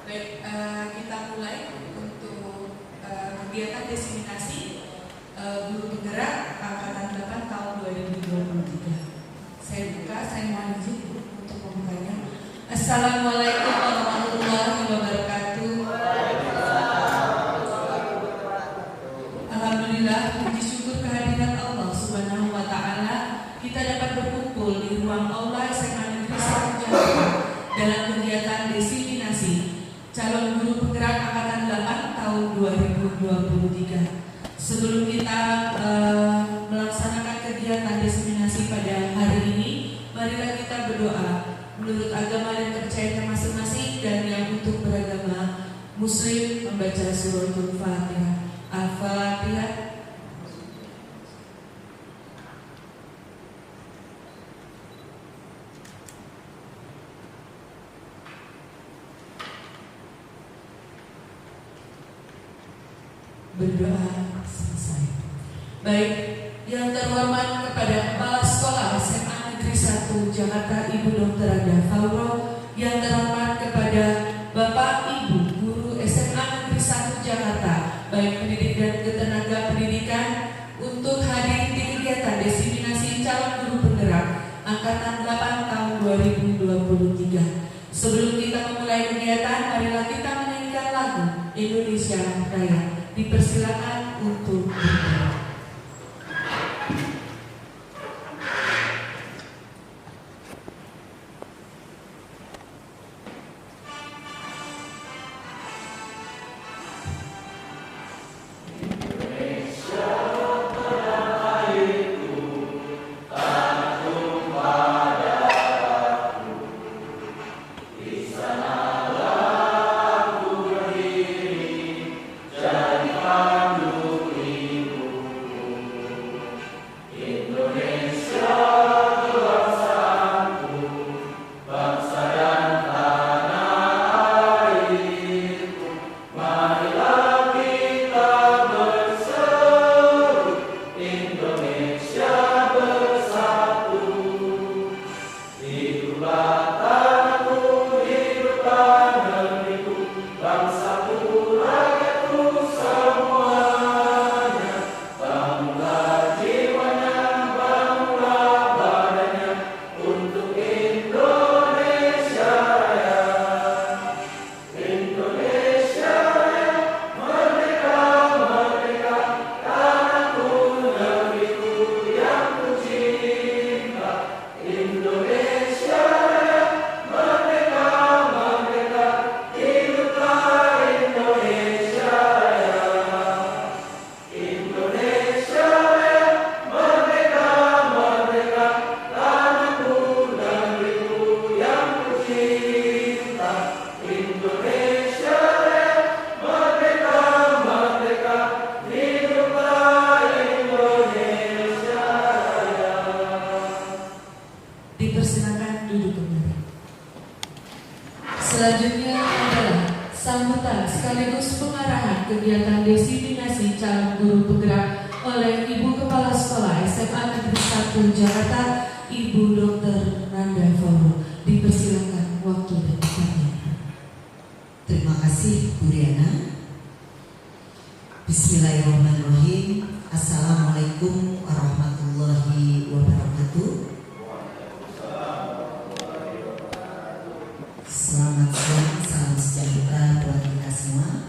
Baik, kita mulai untuk kegiatan diseminasi guru penggerak angkatan 8 tahun 2023. Saya buka, saya mohon izin untuk membukanya. Assalamualaikum warahmatullahi wabarakatuh. Alhamdulillah, puji syukur kehadiran Allah Subhanahu wa Ta'ala, kita dapat berkumpul di ruang aula SMA Negeri 1 Jakarta dalam kegiatan diseminasi calon guru penggerak angkatan 8 tahun 2023. Sebelum kita melaksanakan kegiatan diseminasi pada hari ini, marilah kita berdoa menurut agama dan kepercayaan masing-masing, dan yang untuk beragama Muslim membaca suratul Fatihah. Al-Fatihah. Berdoa selesai. Baik, yang terhormat kepada Kepala Sekolah SMA Negeri 1 Jakarta Ibu Dr. Anda Fauro, yang terhormat kepada Bapak Ibu Guru SMA Negeri 1 Jakarta, baik pendidik dan tenaga pendidikan, untuk hadir di kegiatan diseminasi calon guru penggerak angkatan 8 tahun 2023. Sebelum kita memulai kegiatan, marilah kita menyanyikan lagu Indonesia Raya. Dipersilakan untuk berdoa. Selanjutnya adalah sambutan sekaligus pengarahan kegiatan diseminasi calon guru penggerak oleh Ibu Kepala Sekolah SMA Negeri 1 Jakarta, Ibu Dr. Nanda Fauro. Dipersilakan waktu dan tempatnya. Terima kasih Bu Riana. Bismillahirrahmanirrahim. Assalamualaikum warahmatullahi wabarakatuh. Selamat siang, salam sejahtera buat kita semua.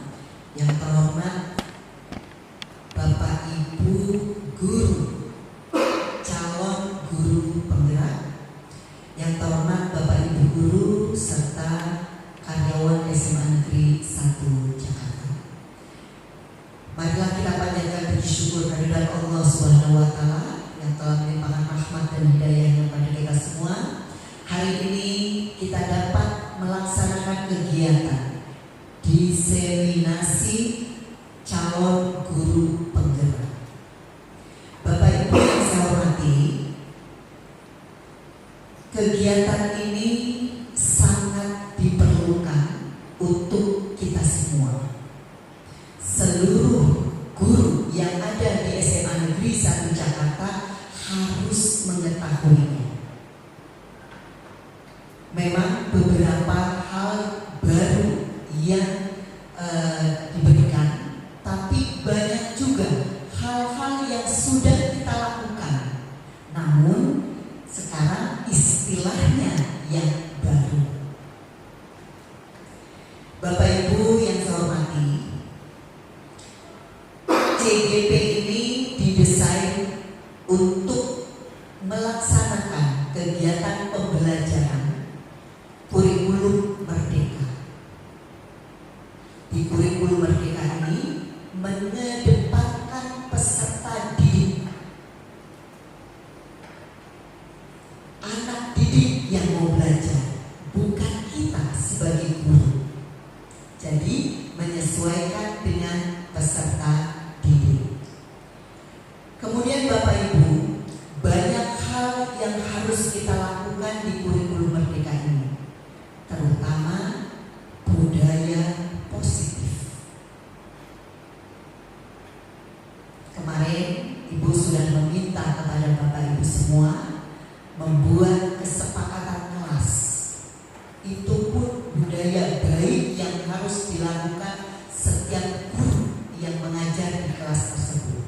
Yang terhormat Bapak Ibu Guru, calon guru penggerak, yang terhormat Bapak Ibu Guru serta karyawan SMA Negeri 1 Jakarta. Marilah kita panjatkan puji syukur kehadirat Allah Subhanahu wa Ta'ala yang telah melimpahkan rahmat dan hidayahnya pada kita semua. Hari ini kita dapat melaksanakan kegiatan diseminasi calon guru penggerak. Bapak Ibu yang saya hormati, kegiatan ini sangat diperlukan untuk kita semua. Seluruh guru yang ada di SMA Negeri 1 Jakarta harus mengetahuinya. Memang beberapa hal baru yang yang baru. Bapak Ibu yang saya hormati, CGP ini didesain untuk melaksanakan kegiatan pembelajaran kurikulum merdeka. Di kurikulum merdeka ini mengedepankan peserta didik, anak didik yang mau belajar, bukan kita sebagai guru. Jadi menyesuaikan dengan peserta didik. Kemudian Bapak Ibu, banyak hal yang harus kita lakukan di kurikulum merdeka ini, terutama budaya positif. Kemarin Ibu sudah meminta kepada Bapak Ibu semua membuat kesepakatan kelas. Itu pun budaya baik yang harus dilakukan setiap guru yang mengajar di kelas tersebut.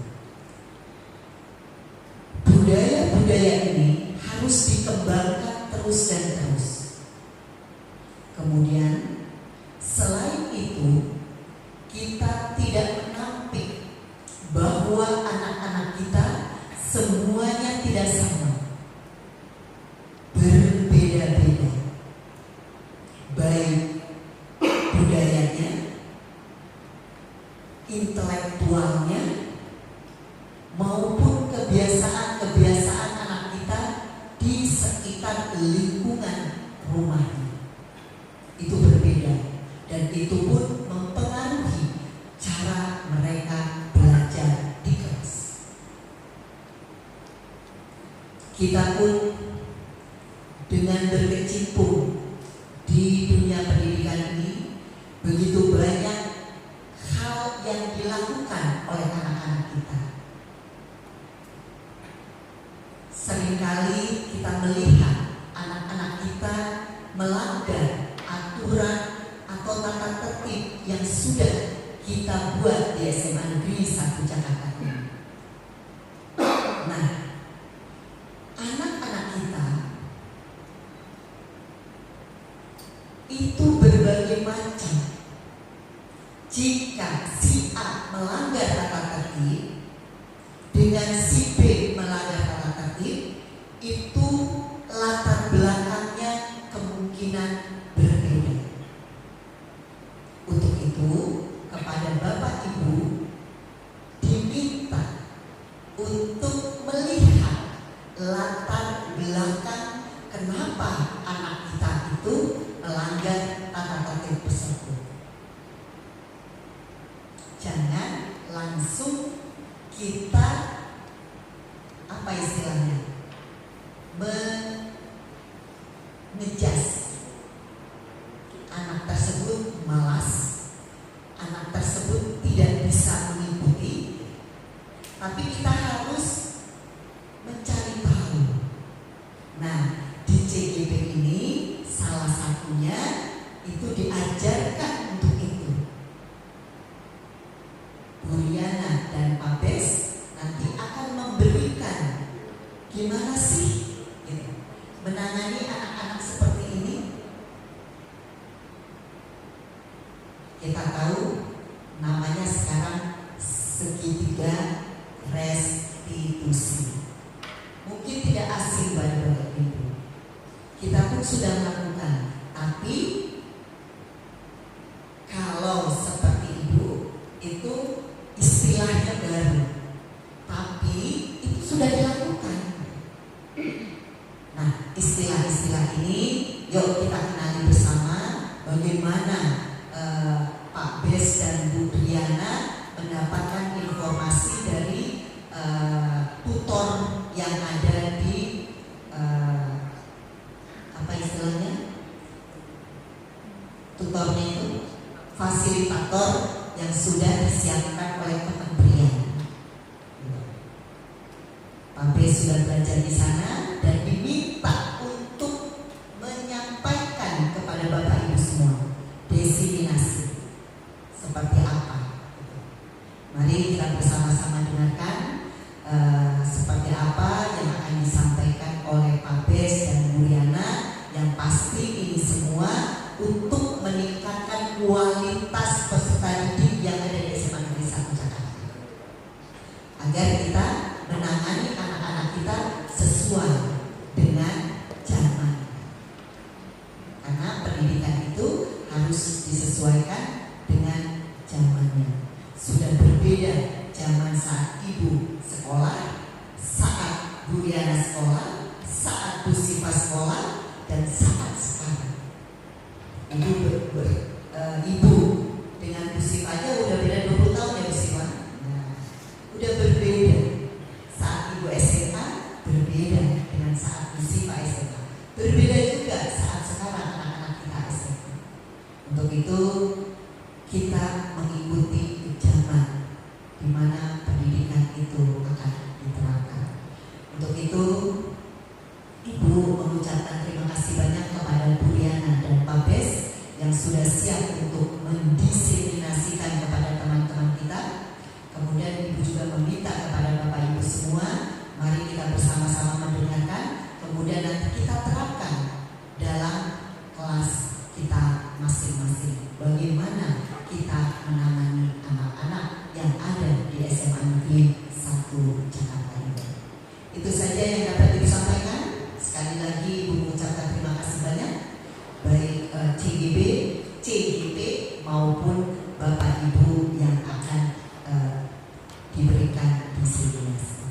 Budaya-budaya ini harus dikembangkan terus dan terus. Kemudian selain itu, kita tidak menampik bahwa anak-anak kita semuanya tidak sama, berbeda-beda, baik budayanya, intelektualnya, maupun kebiasaan-kebiasaan anak kita di sekitar lingkungan rumahnya. Itu berbeda, dan itu pun mempengaruhi cara mereka belajar di kelas. Kita pun dengan berkecimpung di dunia pendidikan ini, begitu banyak hal yang dilakukan oleh anak-anak kita. Seringkali kita melihat anak-anak kita melanggar aturan atau tata tertib yang sudah kita buat di SMA Negeri 1 Jakarta ini. Nah, anak-anak kita itu berbagai macam. Jika si A melanggar tata tertib dengan si B melanggar tata tertib, itu latar belakangnya kemungkinan berbeda. Untuk itu, kepada Bapak Ibu diminta untuk melihat latar belakang kenapa anak kita itu melanggar tata tertib tersebut. Jangan langsung kita apa istilahnya mengejas anak tersebut malas, anak tersebut tidak bisa mengikuti, tapi kita harus mencari tahu. Nah, di CGP ini salah satunya itu diajarkan untuk itu. Bu Riana dan Pak Bes nanti akan memberikan gimana sih gitu, menangani anak-anak seperti ini. Kita tahu namanya sekarang segitiga restitusi. Mungkin tidak asing bagi Bapak Ibu. Kita pun sudah melakukan, tapi kalau seperti Ibu itu istilahnya baru, tapi itu sudah dilakukan. Nah, istilah-istilah ini yuk kita kenali bersama bagaimana Pak Bes dan Bu Triana mendapatkan informasi dari tutor yang ada di apa istilahnya? Tutornya itu fasilitator yang sudah disiapkan oleh kementerian. Pak Bes sudah belajar di sana dan diminta untuk menyampaikan kepada Bapak Ibu semua desiminasi seperti apa. Mari kita bersama-sama dengarkan seperti apa yang akan disampaikan oleh Pak Bes dan Bu Riana yang pasti harus disesuaikan dengan zamannya. Sudah berbeda zaman saat ibu sekolah, saat Bu Riana sekolah, saat Bu Siva sekolah, dan saat sekarang. Ibu dengan Bu Siva aja udah beda 20 tahun ya Bu Siva. Nah, udah berbeda. Saat ibu SMA berbeda dengan saat Bu Siva SMA. Berbeda juga saat sekarang anak-anak kita SMA. Untuk itu kita mengikuti zaman di mana pendidikan itu akan diterapkan. Untuk itu Ibu mengucapkan terima kasih banyak kepada Bu Riana dan Pak Bes yang sudah siap untuk mendiseminasikan kepada teman-teman kita. Kemudian Ibu juga meminta kepada Bapak Ibu semua, mari kita bersama-sama mendengarkan, kemudian nanti kita terapkan dalam kelas kita masing-masing. Bagaimana kita menangani anak-anak yang ada di SMA Negeri 1 Jakarta ini. Itu saja yang dapat Ibu sampaikan. Sekali lagi Ibu mengucapkan terima kasih banyak, baik CGP maupun Bapak Ibu yang akan diberikan diseminasi.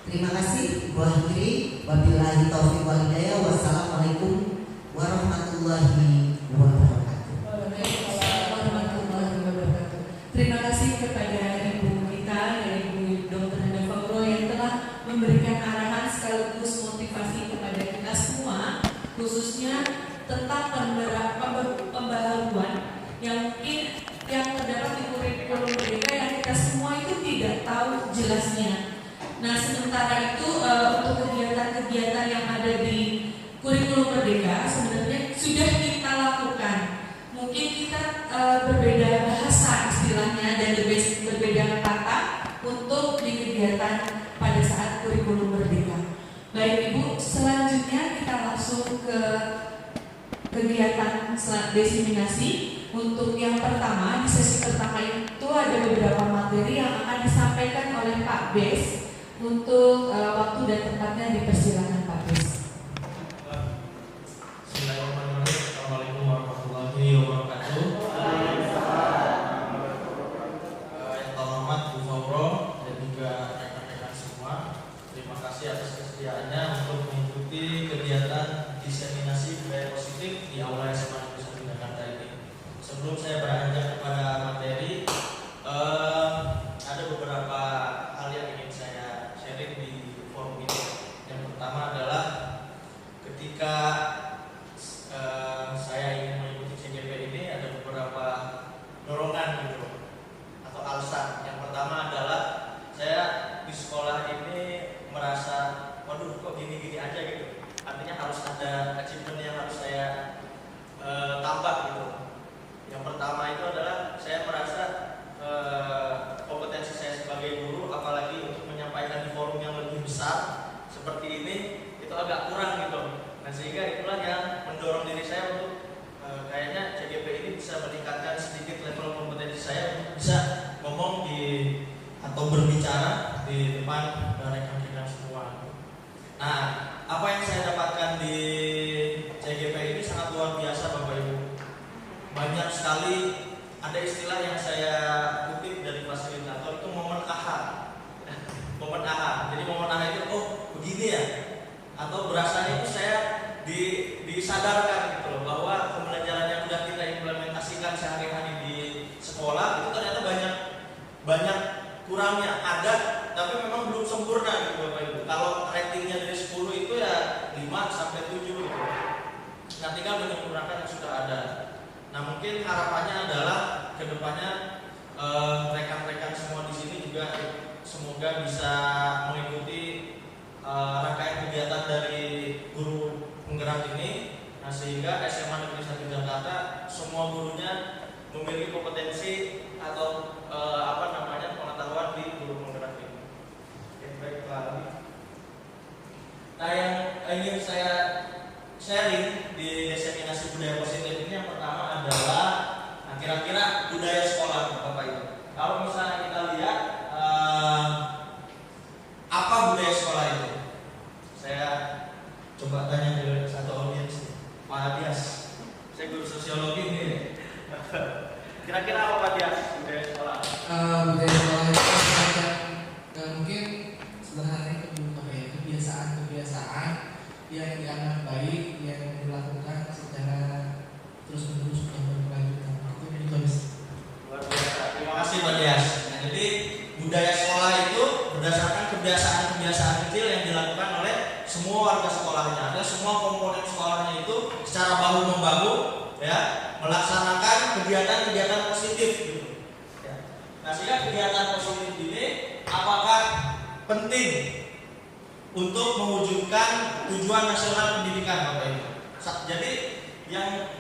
Terima kasih. Ibu akhiri, wabillahi taufiq wal hidayah. Wassalamualaikum warahmatullahi wabarakatuh. Waalaikumsalam warahmatullahi wabarakatuh. Terima kasih kepada Ibu kita, Ibu Dr. Hana Fauro yang telah memberikan arahan sekaligus motivasi kepada kita semua, khususnya tentang pembaharuan yang mungkin yang terdapat di kurikulum Merdeka yang kita semua itu tidak tahu jelasnya. Nah, sementara itu untuk kegiatan-kegiatan yang ada di kurikulum Merdeka sebenarnya sudah kita lakukan. Mungkin kita berbeda bahasa istilahnya dan berbeda kata untuk di kegiatan pada saat kurikulum Merdeka. Baik Ibu, selanjutnya kita langsung ke kegiatan diseminasi. Untuk yang pertama, di sesi pertama itu ada beberapa materi yang akan disampaikan oleh Pak Bes. Untuk waktu dan tempatnya dipersilakan Pak Bes. Bismillahirrahmanirrahim. Assalamualaikum warahmatullahi wabarakatuh. Yang terhormat Bu Fauro dan juga rekan-rekan semua, terima kasih atas kesediaannya untuk mengikuti kegiatan diseminasi budaya positif di Aula SMA Negeri 1 Jakarta ini. Sebelum saya beranjak kepada materi, ada beberapa hal yang ingin saya sharing di forum ini. Yang pertama adalah ketika saya ingin mengikuti CGP ini ada beberapa dorongan gitu atau alasan. Yang pertama adalah saya di sekolah ini merasa, waduh kok gini-gini aja gitu. Artinya harus ada achievement yang harus saya tambah gitu. Yang pertama itu adalah saya merasa kompetensi saya sebagai guru, apalagi untuk menyampaikan di forum yang lebih besar seperti ini, itu agak kurang gitu. Nah, sehingga itulah yang mendorong diri saya untuk kayaknya CGP ini bisa meningkatkan sedikit level kompetensi saya untuk bisa ngomong di atau berbicara di depan rekan-rekan semua. Nah, apa yang saya dapatkan di CGP ini sangat luar biasa Bapak Ibu. Banyak sekali ada istilah yang saya kutip dari fasilitator itu momen aha. Momen aha. Jadi momen aha itu oh begini ya. Atau berasanya itu saya disadarkan gitu loh bahwa pembelajaran yang sudah kita implementasikan sehari-hari di sekolah itu ternyata banyak kurangnya. Ada tapi memang belum sempurna gitu Bapak Ibu. Kalau ratingnya dari 10 itu ya 5 sampai 7 gitu. Nah, tinggal menyempurnakan yang sudah ada. Nah, mungkin harapannya adalah kedepannya rekan-rekan semua di sini juga semoga bisa mengikuti rangkaian kegiatan dari guru penggerak ini. Nah, sehingga SMA Negeri 1 Jakarta semua gurunya memiliki kompetensi atau pengetahuan di guru penggerak ini. Oke, baik Pak. Nah, yang ingin saya sharing di diseminasi budaya positif ini yang pertama adalah kira-kira budaya sekolah Bapak Ibu. Kalau misalnya kita lihat apa budaya sekolah itu, saya coba tanya ke satu audiens, Pak Adias, saya guru sosiologi nih. Kira-kira apa Pak Dias budaya sekolah? Budaya sekolah itu semacam mungkin sederhananya kebiasaan yang dianggap baik yang dilakukan secara terus menerus dan berkelanjutan. Itu Luar biasa. Terima kasih Pak Dias. Nah, jadi budaya sekolah itu berdasarkan kebiasaan-kebiasaan kecil yang dilakukan oleh semua warga sekolahnya. Ada semua komponen sekolahnya itu secara bahu membahu ya melaksanakan kegiatan-kegiatan positif gitu. Ya. Nah, sehingga kegiatan positif ini apakah penting untuk mewujudkan tujuan nasional pendidikan Bapak Ibu. Jadi yang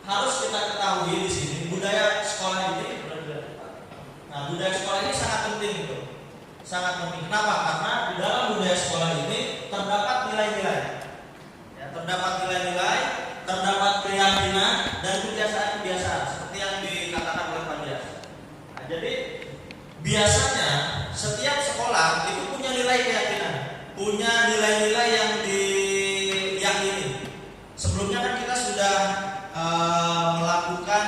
harus kita ketahui di sini budaya sekolah ini. Nah, budaya sekolah ini sangat penting itu. Sangat penting. Kenapa? Karena di dalam budaya sekolah ini terdapat nilai-nilai. Ya, terdapat nilai-nilai, terdapat keyakinan dan kebiasaan-kebiasaan seperti yang dikatakan oleh Pak Dias. Nah, jadi biasanya setiap sekolah itu punya nilai keyakinan, punya nilai-nilai yang diyakini. Sebelumnya kan kita sudah melakukan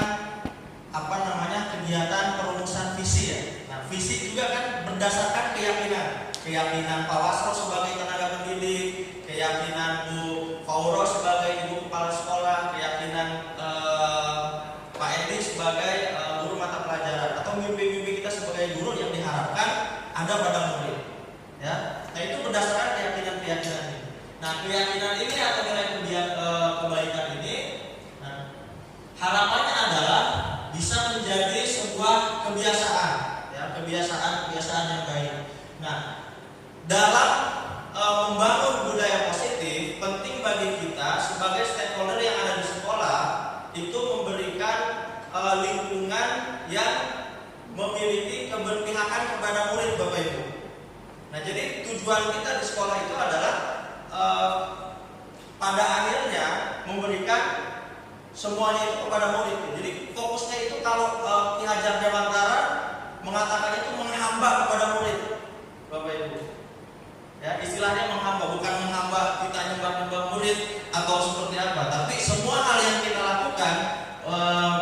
kegiatan perumusan visi ya. Nah, visi juga kan berdasarkan keyakinan Pak Wasro sebagai tenaga pendidik, keyakinan Bu Fauro sebagai ibu kepala sekolah, keyakinan Pak Edi sebagai guru mata pelajaran, atau mimpi-mimpi kita sebagai guru yang diharapkan ada pada murid. Ya, nah itu berdasarkan keyakinan-keyakinan ini. Nah, keyakinan ini atau nilai kebaikan ini, nah, harapannya adalah bisa menjadi sebuah kebiasaan, ya, kebiasaan yang baik. Nah, dalam membangun budaya positif, penting bagi kita sebagai stakeholder yang ada di sekolah itu memberikan lingkungan yang memiliki keberpihakan kepada murid, Bapak Ibu. Nah, jadi tujuan kita di sekolah itu adalah pada akhirnya memberikan semuanya itu kepada murid. Jadi fokusnya itu kalau Ki Hajar Dewantara mengatakan itu menghamba kepada murid, Bapak Ibu. Ya, istilahnya menghamba, bukan menghamba kita nyembah-nyembah murid atau seperti apa, tapi semua hal yang kita lakukan,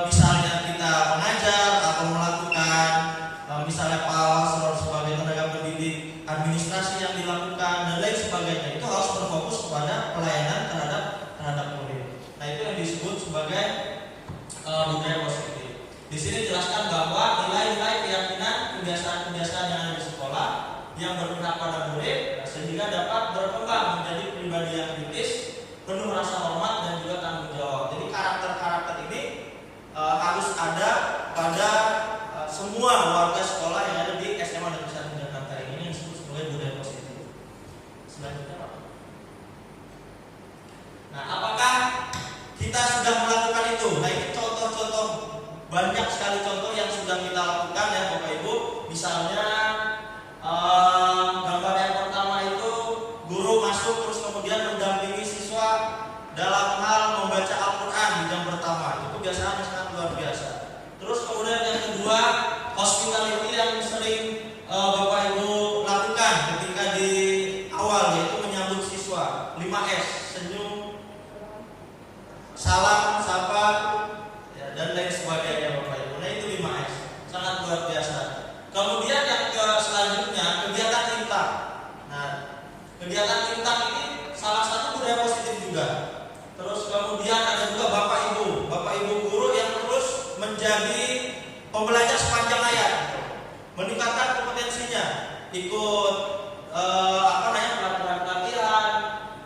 misalnya kita mengajar atau melakukan misalnya Pak sebagai tenaga pendidik, administrasi yang dilakukan dan lain sebagainya, itu harus berfokus kepada pelayanan terhadap murid. Nah, itu yang disebut sebagai budaya positif. Di sini jelaskan bahwa nilai-nilai keyakinan, kebiasaan-kebiasaan yang ada di sekolah yang berpihak pada murid sehingga dapat berkembang menjadi pribadi yang kritis, penuh rasa hormat dan juga tanggung jawab. Jadi karakter-karakter ini harus ada pada semua warga sekolah yang ada di SMA Negeri 1 Jakarta ini yang disebut sebagai budaya positif. Selanjutnya Pak. Nah, apakah kita sudah melakukan itu? Nah, ini contoh-contoh, banyak sekali contoh yang sudah kita lakukan ya Bapak Ibu. Misalnya gambar yang pertama itu guru masuk terus kemudian mendampingi siswa dalam hal membaca Al-Quran di jam pertama. Itu kebiasaan yang sangat luar biasa. Terus kemudian yang kedua, hospitality yang sering Bapak Ibu lakukan ketika di awal, yaitu menyambut siswa. 5S, senyum, salam, sapa, ya, dan lain sebagainya Bapak Ibu. Nah, itu 5S, sangat luar biasa. Kemudian yang selanjutnya, kegiatan intak. Nah, kegiatan intak ini salah satu budaya positif juga. Terus kemudian ada juga Bapak Ibu guru yang terus menjadi pembelajar sepanjang hayat, meningkatkan kompetensinya, ikut pelatihan,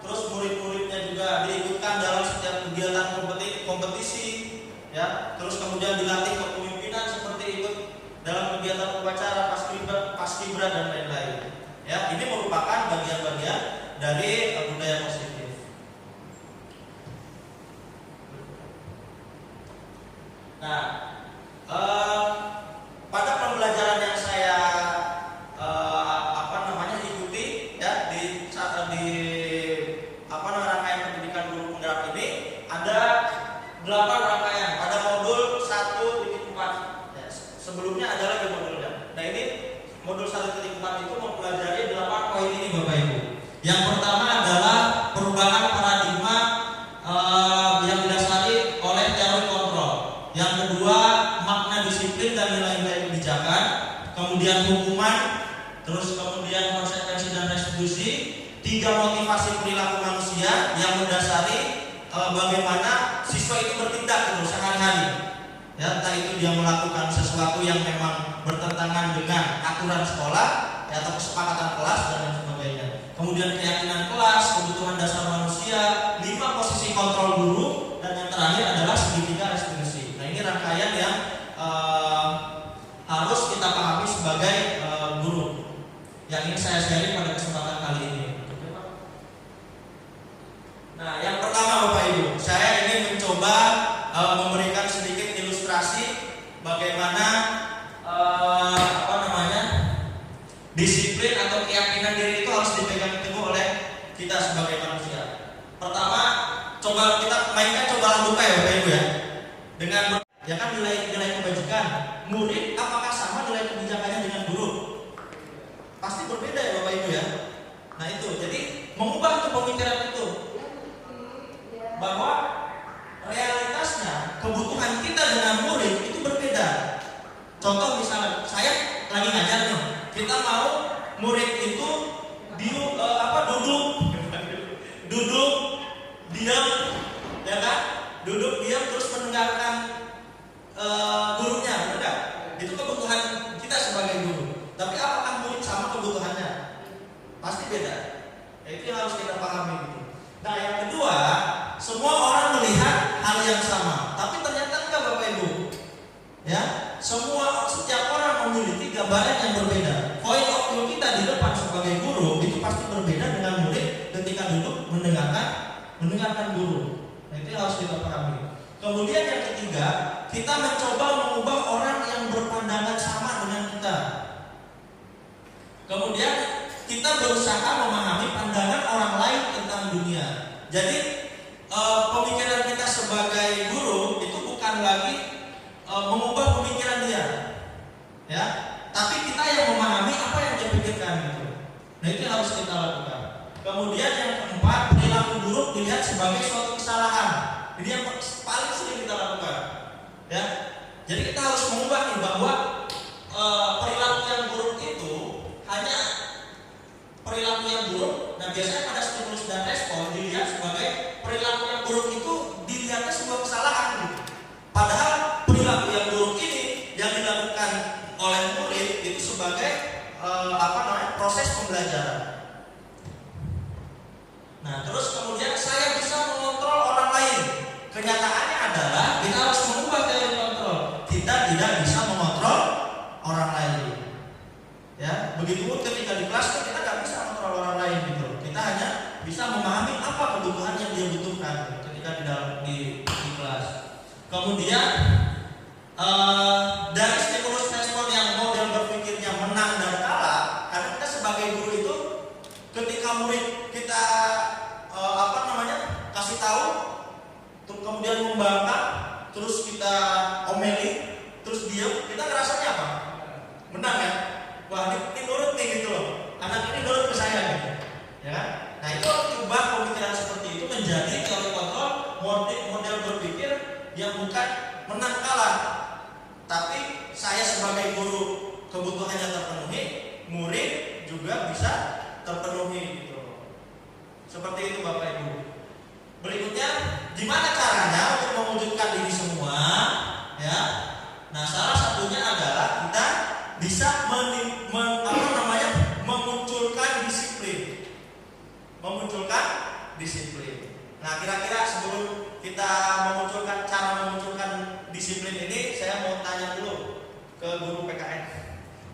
terus murid-muridnya juga diikutkan dalam setiap kegiatan kompetisi, ya, terus kemudian dilatih kepemimpinan seperti ikut dalam kegiatan upacara, paskibra dan lain-lain. Ya, ini merupakan bagian-bagian dari budaya positif. Nah, pada pembelajaran yang saya ikuti ya di rangkaian pendidikan guru penggerak ini ada 8 rangkaian pada modul 1.4. Ya, sebelumnya ada lagi modulnya. Nah, ini modul 1.4 itu mempelajari 8 poin ini Bapak Ibu. Yang pertama adalah perubahan paradigma yang didasari oleh teori kontrol. Yang kedua, makna disiplin. kemudian konsekuensi dan restitusi, 3 motivasi perilaku manusia yang mendasari bagaimana siswa itu bertindak gitu sehari-hari. Ya, entah itu dia melakukan sesuatu yang memang bertentangan dengan aturan sekolah ya, atau kesepakatan kelas dan lain sebagainya. Kemudian keyakinan kelas, kebutuhan dasar manusia, 5 posisi kontrol guru, dan yang terakhir adalah segitiga restitusi. Nah, ini rangkaian yang harus kita pahami sebagai guru yang ingin saya sharing pada kesempatan kali ini. Nah, yang pertama Bapak Ibu, saya ingin mencoba memberikan sedikit ilustrasi bagaimana disiplin atau keyakinan diri itu harus dipegang teguh oleh kita sebagai manusia. Pertama, coba kita mainkan coba buka ya Bapak Ibu ya. Dengan ya kan nilai kebajikan, murid apakah sama nilai kebijakannya dengan guru? Pasti berbeda ya Bapak Ibu ya. Nah itu, jadi mengubah pemikiran itu bahwa realitasnya kebutuhan kita dengan murid itu berbeda. Contoh misalnya saya lagi ngajar nih, kita mau murid itu duduk diam, ya kan? Duduk diam terus mendengarkan gurunya, benar nggak? Itu kebutuhan kita sebagai guru. Tapi apakah murid sama kebutuhannya? Pasti beda. Ya, itu yang harus kita pahami gitu. Nah yang kedua, semua orang melihat hal yang sama, tapi ternyata enggak Bapak Ibu. Ya, setiap orang memiliki gambaran yang berbeda. Point of view kita di depan sebagai guru itu pasti berbeda dengan murid ketika duduk mendengarkan guru. Nah, itu harus kita pahami. Kemudian yang ketiga, kita mencoba mengubah orang yang berpandangan sama dengan kita. Kemudian kita berusaha memahami pandangan orang lain tentang dunia. Jadi pemikiran kita sebagai guru itu bukan lagi mengubah pemikiran dia, ya. Tapi kita yang memahami apa yang dia pikirkan gitu. Nah itu harus kita lakukan. Kemudian yang keempat, perilaku buruk dilihat sebagai suatu kesalahan. Ini yang paling sering kita lakukan, ya. Jadi kita harus mengubah nih bahwa perilaku yang buruk itu hanya perilaku yang buruk. Nah biasanya pada stimulus dan respon dilihat sebagai perilaku yang buruk itu dilihatnya sebuah kesalahan gitu. Padahal perilaku yang buruk ini yang dilakukan oleh murid itu sebagai proses pembelajaran. Nah terus kemudian saya bisa mengontrol orang lain. Kenyataannya adalah kita harus mengubah teori kontrol. Kita tidak bisa mengontrol orang lain. Ya, begitupun ketika di kelas kita nggak bisa mengontrol orang lain gitu. Kita hanya bisa memahami apa kebutuhan yang dia butuhkan ketika di kelas. Kemudian dari stimulus respon yang model berpikirnya menang dan kalah, karena kita sebagai guru itu ketika murid kita kasih tahu, kemudian membantah, terus kita omeli, terus diam, kita ngerasanya apa? Menang ya? Wah ini nurut nih gitu loh, anak ini nurut ke saya gitu, ya. Nah itu harus diubah pemikiran seperti itu menjadi teori kontrol model berpikir yang bukan menang kalah, tapi saya sebagai guru kebutuhannya terpenuhi, murid juga bisa terpenuhi gitu. Seperti itu Bapak Ibu. Berikutnya, gimana caranya untuk mewujudkan ini semua? Ya, nah salah satunya adalah kita bisa memunculkan disiplin. Nah, kira-kira sebelum kita memunculkan disiplin ini, saya mau tanya dulu ke guru PKN.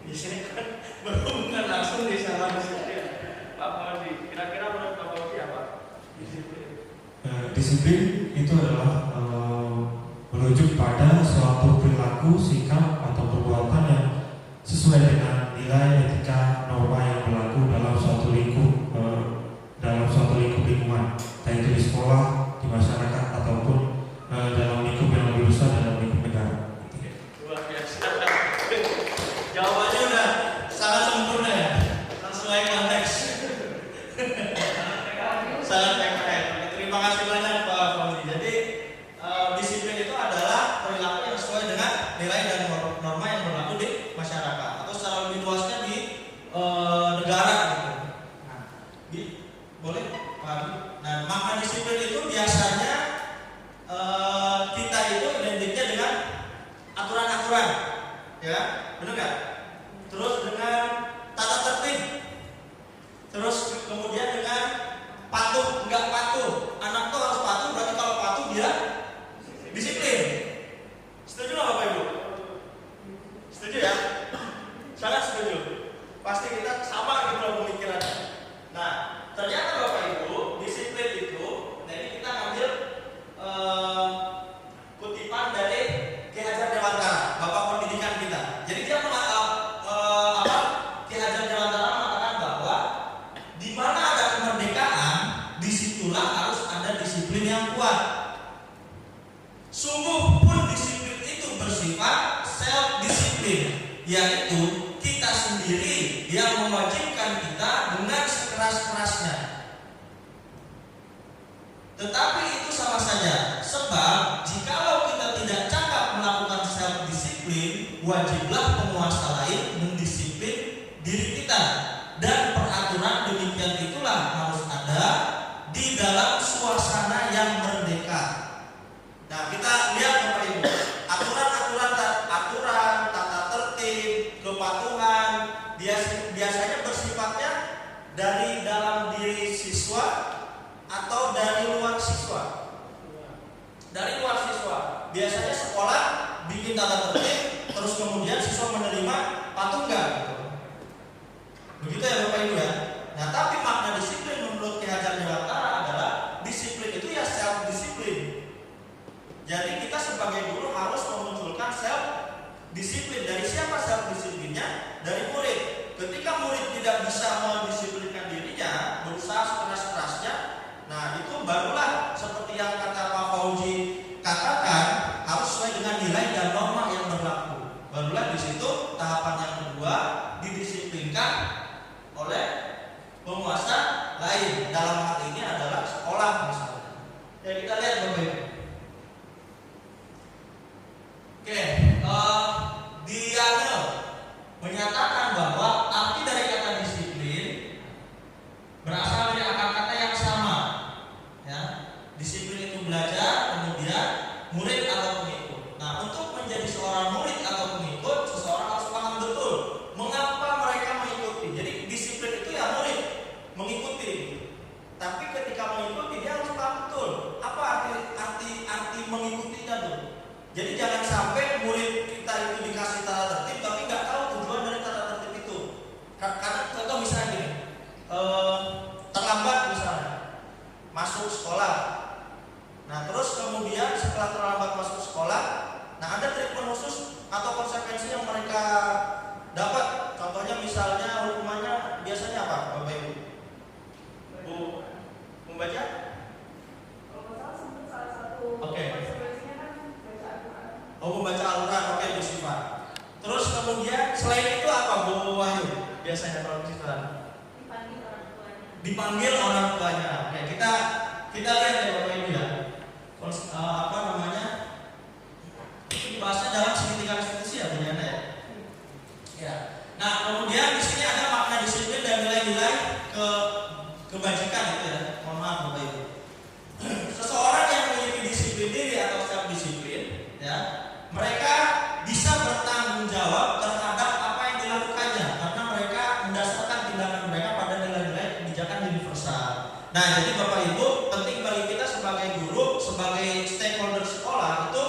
Di sini kan berhubungan langsung di salah disiplin. Pak Maudi, kira-kira menurut Pak Maudi apa disiplin? Disiplin itu adalah merujuk pada suatu perilaku, sikap atau perbuatan yang sesuai dengan nilai, etika, norma yang berlaku dalam suatu lingkup lingkungan, baik itu di sekolah, di masyarakat ataupun dalam lingkup yang lebih besar dalam lingkup negara. Luar biasa. Jawabannya udah sangat sempurna ya, sesuai konteks. Sangat PKN. Terima kasih banyak Pak Fauzi. Jadi disiplin itu adalah perilaku yang sesuai dengan nilai dan norma yang berlaku di masyarakat, atau secara lebih luasnya di negara benar nggak? Terus dengan tata tertib, terus kemudian dengan patuh, nggak patuh. Anak tuh harus patuh, berarti kalau patuh dia disiplin. Setuju nggak Bapak Ibu? Setuju ya? Sangat setuju. Pasti kita sama gitu loh pemikirannya. Nah, ternyata Bapak Ibu, disiplin itu, nah ini kita ngambil kutipan dari Ki Hajar Dewantara, Bapak Pendidikan kita. Jadi dia Ki Hajar Dewantara mengatakan bahwa di mana ada kemerdekaan, disitulah harus ada disiplin yang kuat. Sungguh pun disiplin itu bersifat self disiplin, yaitu kita sendiri yang mewajibkan kita dengan sekeras-kerasnya. Tetapi itu sama saja, sebab jikalau kita tidak cakap melakukan self disiplin, wajiblah penguasa lain mendisiplin diri kita. Dan peraturan demikian itulah harus ada di dalam suasana yang merdeka. Nah, kita lihat Bapak Ibu, aturan, tata tertib, kepatuhan biasanya bersifatnya dari dalam diri siswa atau dari luar siswa. Dari luar siswa, biasanya sekolah bikin tata tertib, terus kemudian siswa menerima patuh enggak gitu. Begitu ya Bapak Ibu ya. Nah, tapi makna disiplin menurut Ki Hajar Dewantara adalah disiplin itu ya self disiplin. Jadi kita sebagai guru harus memunculkan self disiplin. Dari siapa self disiplinnya? Dari murid. Ketika murid tidak bisa mendisiplinkan dirinya, berusaha sekeras-kerasnya, nah itu barulah seperti yang kata Pak Fauji katakan, harus sesuai dengan nilai dan norma yang berlaku. Barulah di situ tahapan yang kedua, didisiplinkan oleh penguasa lain. Dalam hal ini adalah sekolah misalnya. Ya kita lihat Bapak Ibu. Oke, Diane menyatakan bahwa arti dari kata disiplin berasal dari akar kata yang sama. Ya, disiplin itu belajar, kemudian murid atau pengikut. Nah, untuk menjadi seorang murid atau pengikut, seseorang harus paham betul mengapa mereka mengikuti. Jadi disiplin itu ya murid mengikuti. Tapi ketika mengikuti dia harus paham betul apa arti mengikutinya tuh. Jadi jangan sampai murid kita itu dikasih tata tertib tapi nggak tahu tujuan dari tata tertib itu. Karena contoh misalnya gini, terlambat misalnya masuk sekolah. Nah terus kemudian setelah terlambat masuk sekolah, nah ada treatment khusus atau konsekuensi yang mereka dapat. Contohnya misalnya hukumannya biasanya apa Bapak Ibu? Bu membaca? Oke. Oh, membaca Al-Quran, oke Bu Syifa. Terus kemudian selain itu apa Bu Wahyu? Biasanya kalau Bu Syifa dipanggil orang tuanya. Oke, kita lihat ya Bapak Ibu ya. Apa namanya? Itu dibahasnya dalam segitiga institusi ya Bu Yana ya. Ya. Nah, kemudian di sini ada makna disiplin dan nilai-nilai kebajikan itu ya. Mohon maaf Bapak Ibu. Seseorang yang memiliki disiplin diri atau self disiplin ya, mereka bisa bertanggung jawab terhadap apa yang dilakukannya karena mereka mendasarkan tindakan mereka pada nilai-nilai kebijakan universal. Nah, jadi Bapak Ibu, penting bagi kita sebagai guru, sebagai stakeholder sekolah itu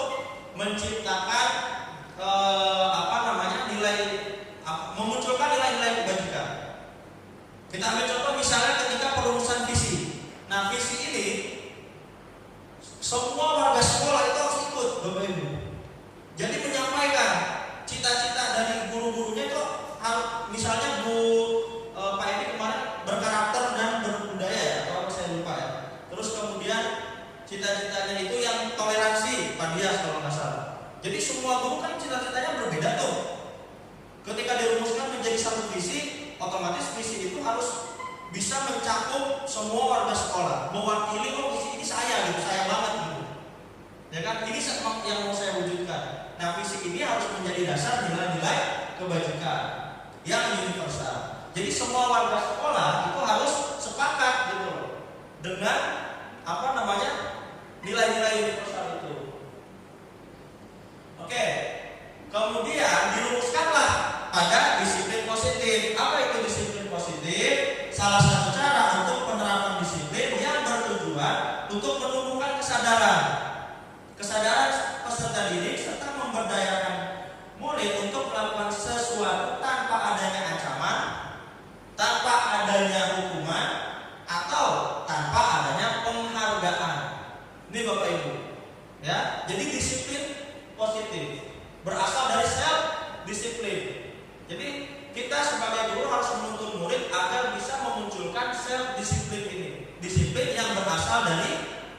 menciptakan memunculkan nilai-nilai kebajikan. Kita ambil contoh misalnya ketika perumusan visi. Nah, visi ini semua warga sekolah itu harus ikut Bapak Ibu. Jadi menyampaikan cita-cita dari guru-gurunya itu harus, misalnya Pak Edi kemarin berkarakter dan berbudaya ya, kalau saya lupa ya. Terus kemudian cita-citanya itu yang toleransi, Pak Dias kalau nggak salah. Jadi semua guru kan cita-citanya berbeda tuh. Ketika dirumuskan menjadi satu visi, otomatis visi itu harus bisa mencakup semua warga sekolah, mewakili visi ini saya gitu, saya banget gitu. Ya kan, ini yang mau saya wujudkan. Nah, visi ini harus menjadi dasar nilai-nilai kebajikan yang universal. Jadi semua warga sekolah itu harus sepakat gitu loh dengan nilai-nilai universal itu. Oke, kemudian dirumuskanlah Bapak Ibu. Ya, jadi disiplin positif berasal dari self disiplin. Jadi kita sebagai guru harus menuntun murid agar bisa memunculkan self disiplin ini. Disiplin yang berasal dari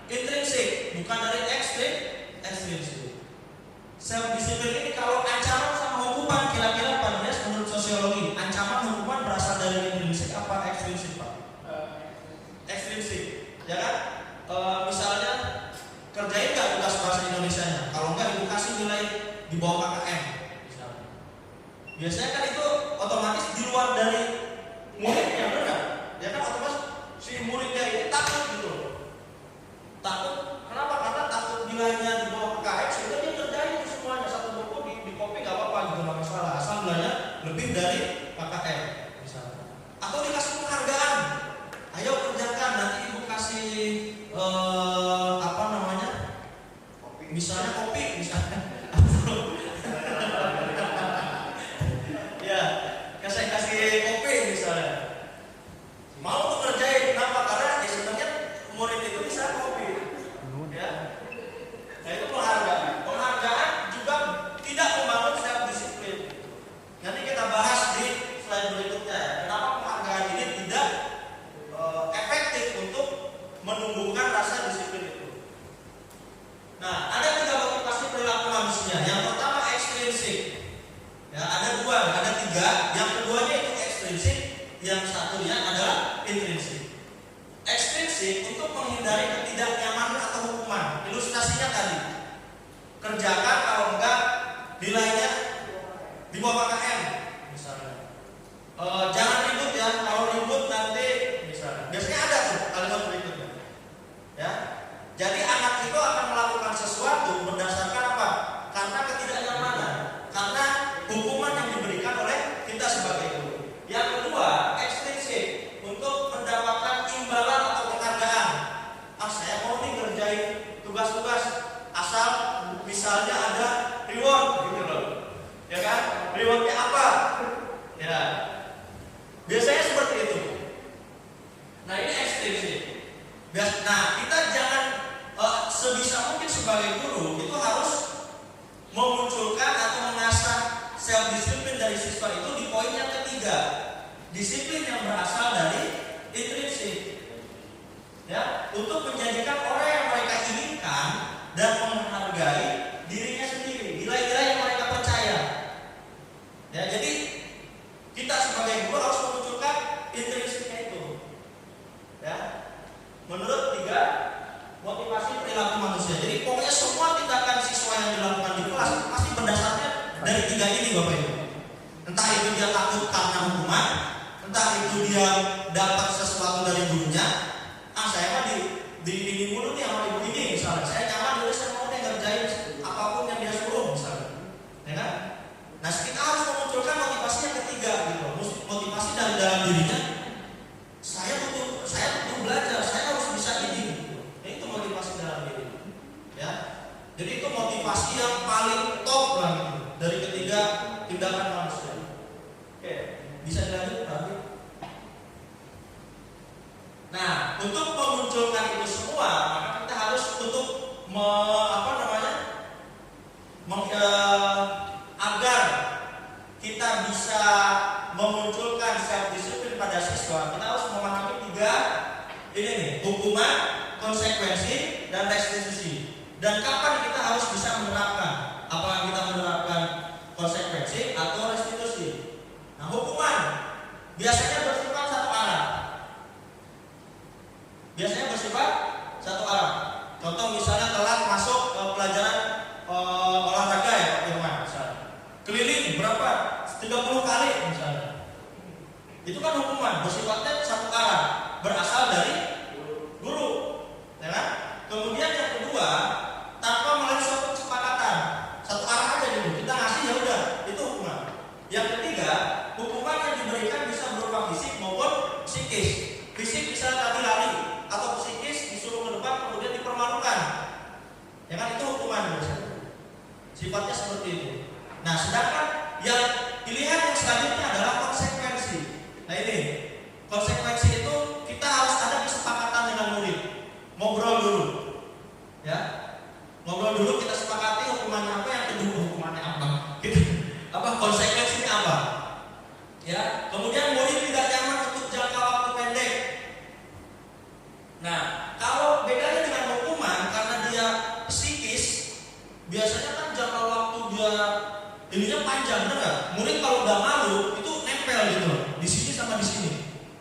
intrinsik, bukan dari ekstrinsik. Self disiplin ini kalau ancaman sama hukuman kira-kira Pak Dias menurut sosiologi, ancaman hukuman berasal dari intrinsik apa ekstrinsik Pak? Ekstrinsik, ya kan? Misalnya kerjain nggak tugas bahasa Indonesianya? Kalau nggak ibu kasih nilai di bawah KKM. Misalnya. Biasanya kan itu otomatis di luar dari muridnya, benar? Ya kan otomatis si muridnya ini takut gitu loh. Takut, kenapa? Karena takut nilainya di bawah KKM sehingga dia kerjain itu semuanya satu buku di copy nggak apa-apa gitu, nggak masalah asal nilainya lebih dari KKM misalnya. Atau dikasih penghargaan, ayo kerjakan nanti ibu kasih apa namanya? Misalnya kopi misalnya. Ya, saya kasih kopi misalnya. Mau tuh kerjain, kenapa? Karena ya sebenarnya murid itu bisa kopi. Ya. Nah itu penghargaan. Penghargaan juga tidak membangun self disiplin. Nanti kita bahas di slide berikutnya. Kenapa penghargaan ini tidak efektif untuk menumbuhkan rasa disiplin itu. Nah, ada 3 motivasi perilaku manusia. Yang pertama ekstrinsik. Ya, ada 2, ada 3. Yang keduanya itu ekstrinsik, yang satunya adalah intrinsik. Ekstrinsik untuk menghindari ketidaknyamanan atau hukuman. Ilustrasinya tadi, kerjakan kalau enggak nilainya di bawah KKM misalnya. Jangan ribut ya, kalau ribut nanti misalnya. Biasanya ada tuh kalimat berikutnya. Ya. Jadi anak itu akan melakukan sesuatu berdasarkan apa? Karena ketidaknyamanan, karena hukuman yang diberikan oleh kita sebagai guru. Yang kedua, ekstrinsik untuk mendapatkan imbalan atau penghargaan. Saya mau nih ngerjain tugas-tugas asal misalnya ada reward gitu loh. Ya kan? Rewardnya apa? Ya. Biasanya seperti itu. Nah, ini ekstrinsik. Nah, kita jangan sebisa mungkin sebagai guru itu harus memunculkan atau mengasah self disiplin dari siswa itu di poin yang ketiga. Disiplin yang berasal dari intrinsik. Ya, untuk menjadikan orang yang mereka inginkan dan menghargai dirinya sendiri, nilai-nilai yang mereka percaya. Ya, jadi kita sebagai guru harus memunculkan intrinsiknya itu. Ya. Menurut 3 motivasi perilaku manusia. Jadi pokoknya semua tindakan siswa yang dilakukan di kelas pasti berdasarnya dari 3 ini Bapak Ibu. Entah itu dia takut karena hukuman, entah itu dia dapat sesuatu dari gurunya. Saya mah di ini mulu nih sama ibu ini misalnya. Saya nyaman dulu saya mau ngerjain apapun yang dia suruh misalnya. Ya kan? Nah, kita harus memunculkan motivasi yang ketiga gitu. Motivasi dari dalam dirinya. Saya butuh belajar, saya harus bisa ini. Itu motivasi dalam diri. Ya. Jadi itu motivasi yang paling top lah gitu dari ketiga tindakan manusia. Oke, bisa dilanjut Pak? Nah, untuk memunculkan itu semua, maka kita harus untuk agar kita bisa memunculkan self disiplin pada siswa, kita harus memahami 3 ini nih, hukuman, konsekuensi, dan restitusi. Dan kapan kita harus bisa menerapkan? Apakah kita menerapkan konsekuensi atau restitusi? Nah, hukuman biasanya bersifat satu arah. Contoh misalnya telat masuk pelajaran olahraga ya Pak Firman misalnya. Keliling berapa? 30 kali misalnya. Itu kan hukuman bersifatnya satu arah, berasal dari guru, ya kan? Kemudian yang kedua, tanpa melalui suatu kesepakatan, satu arah aja dulu, kita ngasih ya udah, itu hukuman. Yang ketiga, hukuman yang diberikan bisa berupa fisik maupun psikis. Fisik bisa tadi lari, atau psikis disuruh ke depan kemudian dipermalukan, ya kan? Itu hukuman sifatnya seperti itu. Nah, sedangkan yang pilihan yang selanjutnya adalah konsekuensi. Nah, ini konsekuensi itu kita harus ada kesepakatan dengan murid, ngobrol dulu, ya. Ngobrol dulu, kita sepakati hukumannya apa, yang kedua hukumannya apa, konsekuensinya apa. Ya, kemudian murid tidak nyaman untuk jangka waktu pendek. Nah, kalau bedanya dengan hukuman karena dia psikis, biasanya kan jangka waktu dia ininya panjang, benar nggak? Murid kalau udah malu itu nempel gitu loh, di sini sama di sini.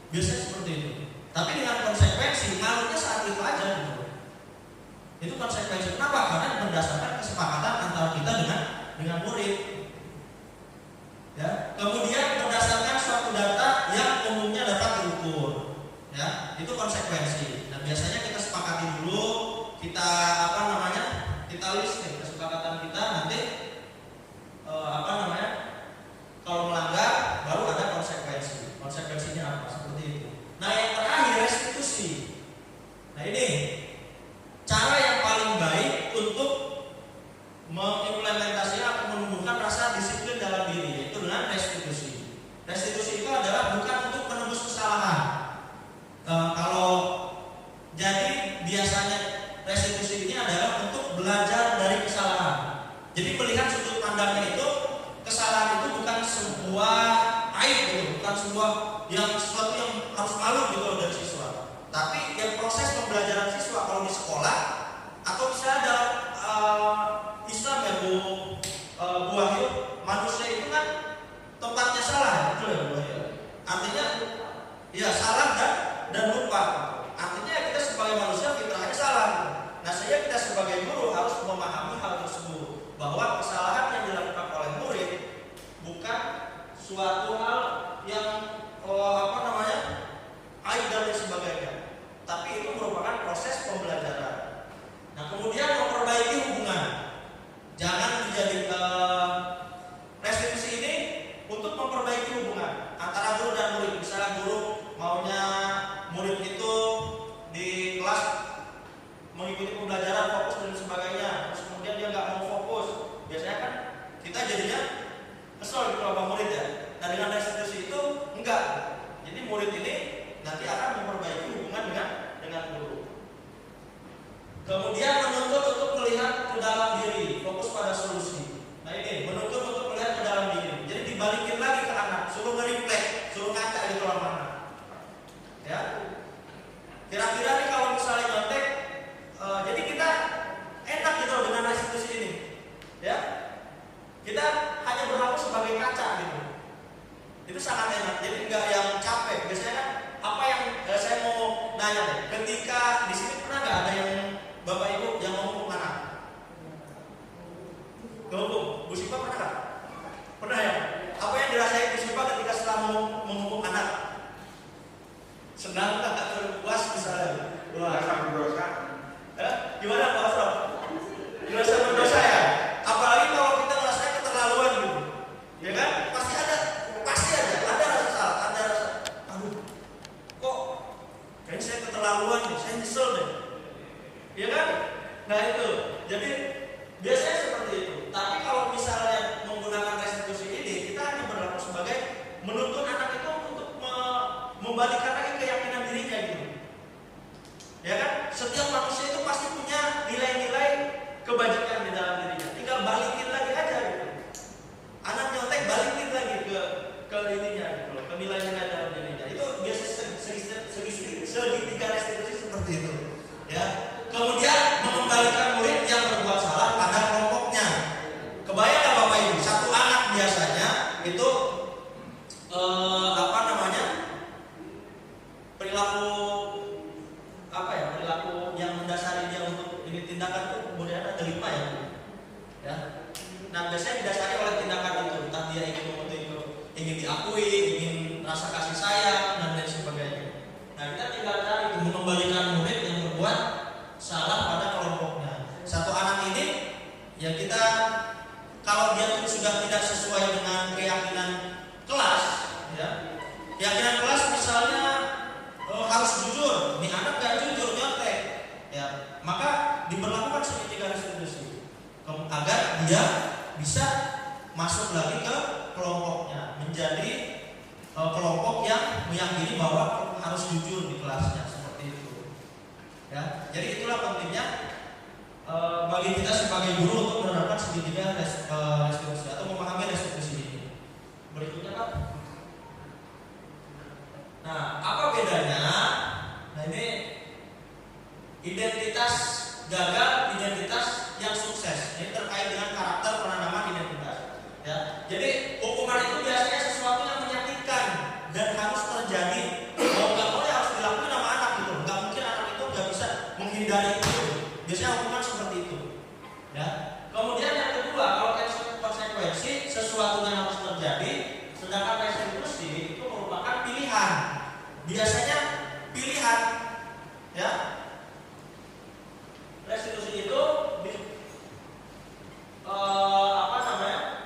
Biasanya seperti itu. Tapi dengan konsekuensi, malunya saat itu aja gitu. Itu konsekuensi. Kenapa? Karena berdasarkan kesepakatan antara kita dengan murid. Ya. Kemudian berdasarkan suatu data yang umumnya dapat diukur. Ya, itu konsekuensi. Nah, biasanya kita sepakati dulu, kita kita list nih kesepakatan kita, nanti kalau melanggar baru ada konsekuensi. Konsekuensinya apa? Seperti itu. Nah, yang terakhir restitusi. Nah, ini cara yang paling baik untuk mengimplementasikan atau menumbuhkan rasa disiplin dalam diri, yaitu dengan restitusi. Restitusi itu adalah bukan untuk menembus kesalahan. Jadi biasanya restitusi ini adalah untuk belajar dari kesalahan. Jadi melihat sudut pandangnya itu, kesalahan itu bukan sebuah aib gitu, bukan sesuatu yang harus malu gitu dari siswa. Tapi yang proses pembelajaran siswa kalau di sekolah atau misalnya dalam Islam ya Bu Wahyu, manusia itu kan tempatnya salah, betul ya Bu Wahyu? Artinya ya salah dan lupa. Artinya kita sebagai manusia fitrahnya salah. Nah, sehingga kita sebagai guru harus memahami hal tersebut, bahwa kesalahan yang dilakukan oleh murid bukan suatu hal yang aib dan lain sebagainya, tapi itu merupakan proses pembelajaran. Nah, kemudian memperbaiki hubungan. Jangan dijadikan restitusi ini untuk memperbaiki hubungan antara guru dan murid. Misalnya guru maunya murid itu di kelas mengikuti pembelajaran fokus dan sebagainya, terus kemudian dia nggak mau fokus, biasanya kan kita jadinya kesel gitu sama murid ya. Nah, dengan restitusi itu enggak. Jadi murid ini nanti akan memperbaiki hubungan dengan guru. Kemudian menuntut untuk melihat ke dalam diri, fokus pada solusi. Nah, ini menuntut untuk melihat ke dalam diri. Jadi dibalikin lagi ke anak, suruh nge-reflect, suruh ngaca di kolam renang. Ya. Kira-kira nih kalau misalnya nyontek, jadi kita enak gitu dengan restitusi ini. Ya. Kita hanya berlaku sebagai kaca gitu. Itu sangat enak. Jadi enggak yang capek. Biasanya kan apa yang saya mau nanya deh, ketika di sini pernah nggak ada yang Bapak Ibu yang mau menghukum anak? Menghukum, Bu Sipa pernah nggak? Pernah ya? Apa yang dirasain Bu Sipa ketika setelah menghukum anak? Senang nggak? Puas misalnya? Merasa berdosa. Gimana Pak Asraf? Merasa berdosa ya? Apalagi kalau kita ngerasanya keterlaluan gitu, ya kan? Pasti ada rasa salah, ada rasa, aduh, kok kayaknya saya keterlaluan nih, saya nyesel deh, ya kan? Nah itu, jadi biasanya seperti itu. Tapi kalau misalnya menggunakan restitusi ini, kita hanya berlaku sebagai menuntun anak itu untuk membalikkan lagi keyakinan dirinya gitu, ya kan? Setiap manusia itu pasti punya nilai-nilai kebajikan di dalam dirinya, tinggal balikin lagi aja gitu. Anak nyontek balikin lagi ke ininya gitu loh, ke nilai-nilai dalam dirinya. Itu biasa segitiga restitusi seperti itu, ya. Kemudian mengembalikan murid yang berbuat salah pada kelompoknya. Kebayang nggak Bapak Ibu, satu anak biasanya itu perilaku yang mendasari dia untuk ini tindakan itu kemudian ada 5 ya. Nah, biasanya didasari oleh tindakan itu, entah dia ingin diakui, ingin rasa kasih sayang dan lain sebagainya. Nah, kita tinggal cari mengembalikan murid yang berbuat salah pada kelompoknya. Satu anak ini ya kita, kalau dia tuh sudah tidak sesuai dengan keyakinan kelas, ya, keyakinan kelas misalnya harus jujur, ini anak gak jujur nyontek, ya, maka diberlakukan segitiga restitusi agar dia bisa masuk lagi ke kelompoknya, menjadi kelompok yang meyakini bahwa harus jujur di kelasnya, seperti itu. Ya, jadi itulah pentingnya bagi kita sebagai guru untuk menerapkan segitiga restitusi atau memahami restitusi ini. Berikutnya Pak. Nah, apa bedanya? Nah ini identitas gagal, identitas yang sukses. Ini terkait dengan karakter penanaman identitas. Ya, jadi hukuman itu biasanya sesuatu yang menyakitkan dan harus terjadi. Mau nggak mau harus dilakukan sama anak gitu. Nggak mungkin anak itu nggak bisa menghindari itu. Biasanya hukuman seperti itu. Ya. Kemudian yang kedua, kalau konsekuensi sesuatu yang harus terjadi, sedangkan restitusi itu merupakan pilihan. Biasanya pilihan, ya. Restitusi itu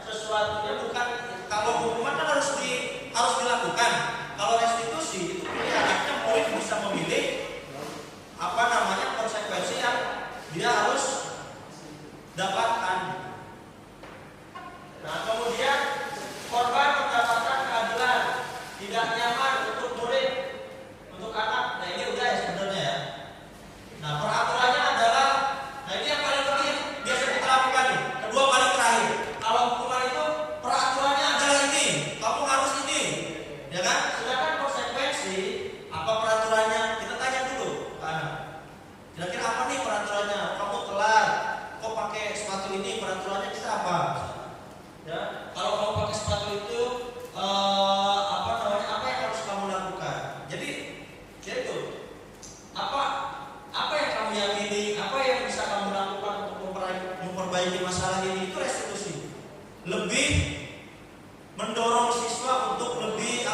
sesuatunya bukan, kalau hukuman kan harus dilakukan. Kalau restitusi itu pilihan, artinya murid bisa memilih konsekuensi yang dia harus dapatkan. Nah, kemudian korban mendapatkan keadilan, tidak nyaman untuk murid, untuk anak. Nah, ini udah ya sebenarnya ya. Nah, peraturannya adalah, nah ini yang paling terakhir biasa kita lakukan nih. Kedua paling terakhir. Kalau hukuman itu peraturannya adalah ini, kamu harus ini, ya kan? Sedangkan konsekuensi apa peraturannya? Kita tanya dulu ke anak. Kira-kira apa nih peraturannya? Kamu telat, kok pakai sepatu ini, peraturannya kita apa? Ya, kalau kamu pakai sepatu itu apa yang harus kamu lakukan? Jadi, itu apa yang kamu yakini, apa yang bisa kamu lakukan untuk memperbaiki masalah ini, itu restitusi. Lebih mendorong siswa untuk lebih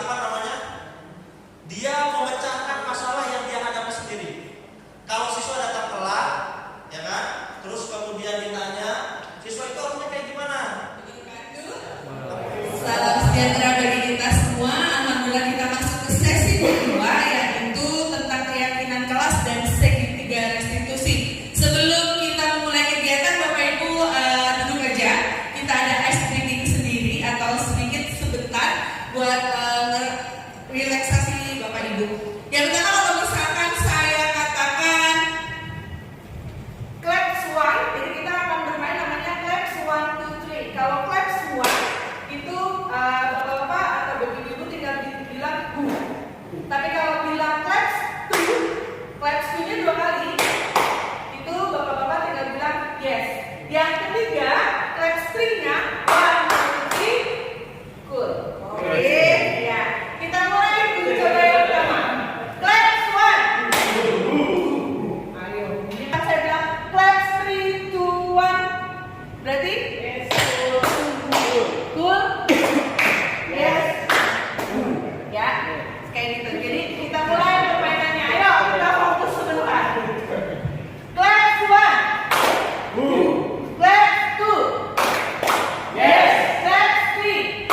dia memecahkan masalah yang dia hadapi sendiri. Kalau siswa datang telat, ya kan, terus kemudian ditanya, siswa itu harusnya kayak gimana? Salam sejahtera bagi kita semua. Alhamdulillah kita masuk ke sesi kedua, yaitu tentang keyakinan kelas dan segitiga restitusi. Sebelum kita memulai kegiatan, Bapak Ibu duduk aja. Kita ada ice drinking sendiri atau sedikit sebentar buat relaksasi Bapak Ibu. Yang pertama, kalau misalkan saya katakan claps one, jadi kita akan bermain namanya claps 1, 2, 3. Kalau claps one itu bapak-bapak atau ibu-ibu tinggal bilang bu. Tapi kalau bilang claps 2-nya 2 kali, itu bapak-bapak tinggal bilang yes. Yang ketiga, claps 3-nya 1, 2, 3, good. Oke, ya. Kita mulai dulu, coba yang pertama. Claps 1. Ayo. Saya bilang claps 3, 2, 1. Berarti yes. Cool. Yes. Ya, kayak gitu. Jadi kita mulai permainannya. Ayo, kita fokus sebentar. Claps 1. Claps 2. Yes. Claps 3.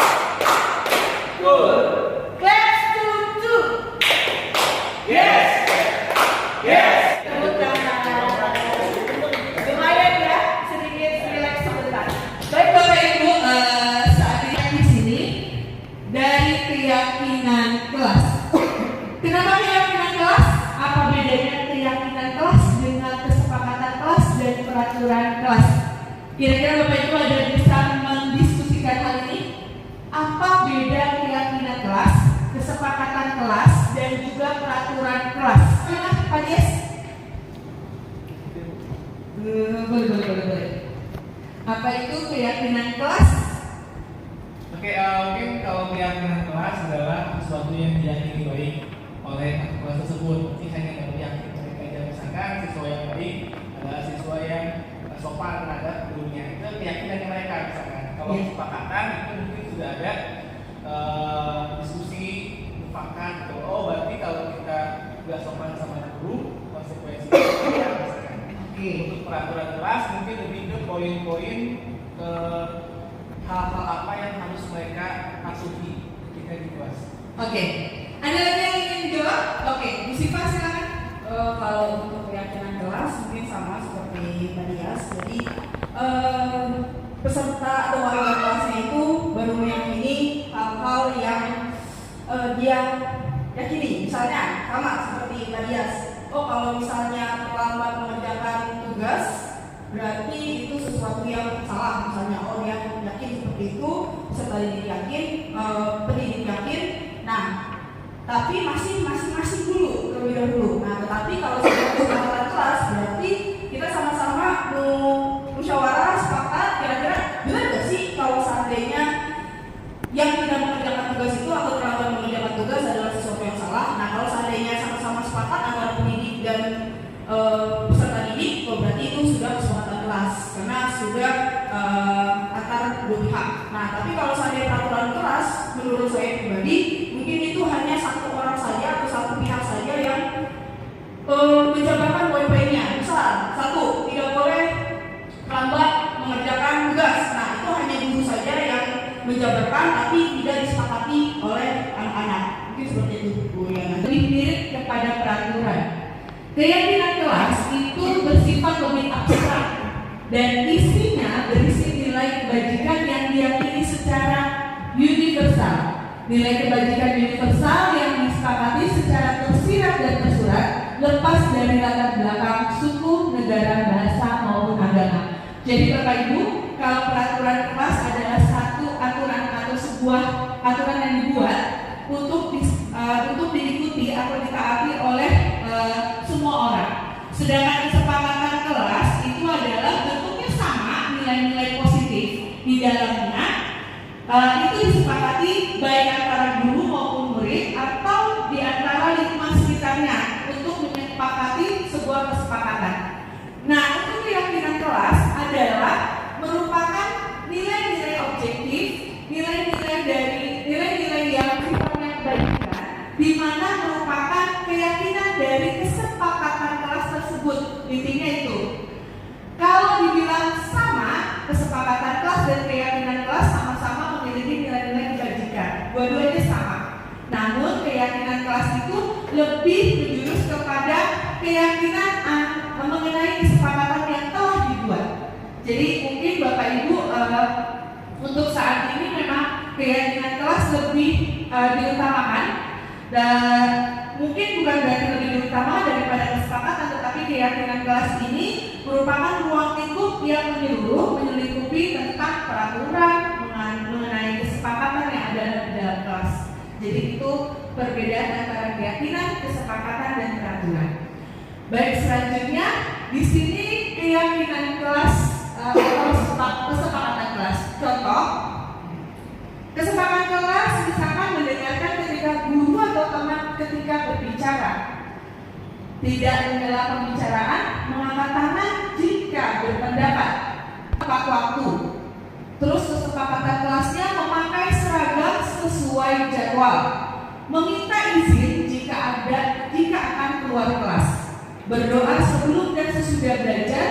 Good. Claps 2. Yes. Yes. Tepuk tangan. Lumayan ya, sedikit relax sebentar. Baik Bapak Ibu, saat ini di sini dari keyakinan kelas. Kenapa keyakinan kelas? Apa bedanya keyakinan kelas dengan kesepakatan kelas dan peraturan kelas? Kira-kira Bapak Ibu ada bisa mendiskusikan hal ini? Apa beda keyakinan kelas, kesepakatan kelas, dan juga peraturan kelas? Pak Yes? Boleh. Apa itu keyakinan kelas? Oke, mungkin kalau keyakinan kelas adalah sesuatu yang diyakini baik oleh kelas tersebut. Ini hanya meyakini mereka. Misalkan siswa yang baik adalah siswa yang sopan terhadap gurunya. Itu keyakinan mereka misalkan. Kalau kesepakatan itu mungkin sudah ada diskusi, mufakat. Oh, berarti kalau kita nggak sopan sama guru, konsekuensinya misalkan. Untuk peraturan kelas mungkin lebih ke poin-poin ke hal-hal apa yang harus mereka patuhi ketika di kelas. Oke. Ada lagi yang ingin jawab? Oke, Bu Siva silakan. Kalau untuk keyakinan kelas mungkin sama seperti Mbak Dias. Jadi peserta atau warga kelasnya itu baru meyakini hal-hal yang dia yakini. Misalnya sama seperti Mbak Dias. Oh, kalau misalnya terlambat mengerjakan tugas, berarti itu sesuatu yang salah. Misalnya dia yakin seperti itu, peserta didik yakin, pendidik yakin. Nah, tapi masih dulu terlebih dahulu. Nah, tetapi kalau sudah kesepakatan kelas, berarti kita sama-sama musyawarah sepakat kira-kira benar nggak sih kalau seandainya yang tidak mengerjakan tugas itu atau terlambat mengerjakan tugas adalah sesuatu yang salah. Nah, kalau seandainya sama-sama sepakat antara pendidik dan peserta didik, berarti itu sudah kesepakatan kelas karena sudah antar dua pihak. Nah, tapi kalau seandainya peraturan kelas, menurut saya pribadi, mungkin itu hanya satu orang saja atau satu pihak saja yang menjabarkan poin-poinnya. Misal, satu, tidak boleh lambat mengerjakan tugas. Nah, itu hanya guru saja yang menjabarkan, tapi tidak disepakati oleh anak-anak. Mungkin seperti itu, Bu Yana. Lebih mirip kepada peraturan. Keyakinan kelas itu bersifat lebih abstrak dan isinya berisi nilai kebajikan yang diyakini secara universal. Nilai kebajikan universal yang disepakati secara tersirat dan tersurat, lepas dari latar belakang suku, negara, bahasa maupun agama. Jadi Bapak Ibu, kalau peraturan kelas adalah satu aturan atau sebuah aturan yang dibuat untuk diikuti atau ditaati oleh semua orang. Sedangkan kesepakatan kelas itu adalah bentuknya sama, nilai-nilai positif di dalamnya itu disepakati baik antara guru maupun murid atau di antara lingkungan sekitarnya untuk menyepakati sebuah kesepakatan. Nah, untuk keyakinan kelas adalah merupakan nilai-nilai objektif, nilai-nilai yang sifatnya kebajikan, di mana merupakan keyakinan dari kesepakatan kelas tersebut. Intinya itu, kalau dibilang sama, kesepakatan kelas dan keyakinan kelas sama-sama memiliki nilai-nilai kebajikan, dua-duanya sama. Namun keyakinan kelas itu lebih menjurus kepada keyakinan mengenai kesepakatan yang telah dibuat. Jadi mungkin Bapak Ibu untuk saat ini memang keyakinan kelas lebih diutamakan, dan mungkin bukan berarti lebih diutamakan daripada kesepakatan, tetapi keyakinan kelas ini merupakan ruang lingkup yang menyeluruh, menyelingkupi tentang peraturan mengenai kesepakatan yang ada di dalam kelas. Jadi itu perbedaan antara keyakinan, kesepakatan, dan peraturan. Baik, selanjutnya di sini keyakinan kelas atau kesepakatan kelas. Contoh, kesepakatan kelas misalkan mendengarkan ketika guru atau teman ketika berbicara, tidak menyela pembicaraan, mengangkat tangan jika berpendapat, tepat waktu. Terus kesepakatan kelasnya memakai seragam sesuai jadwal, meminta izin jika akan keluar kelas, berdoa sebelum dan sesudah belajar,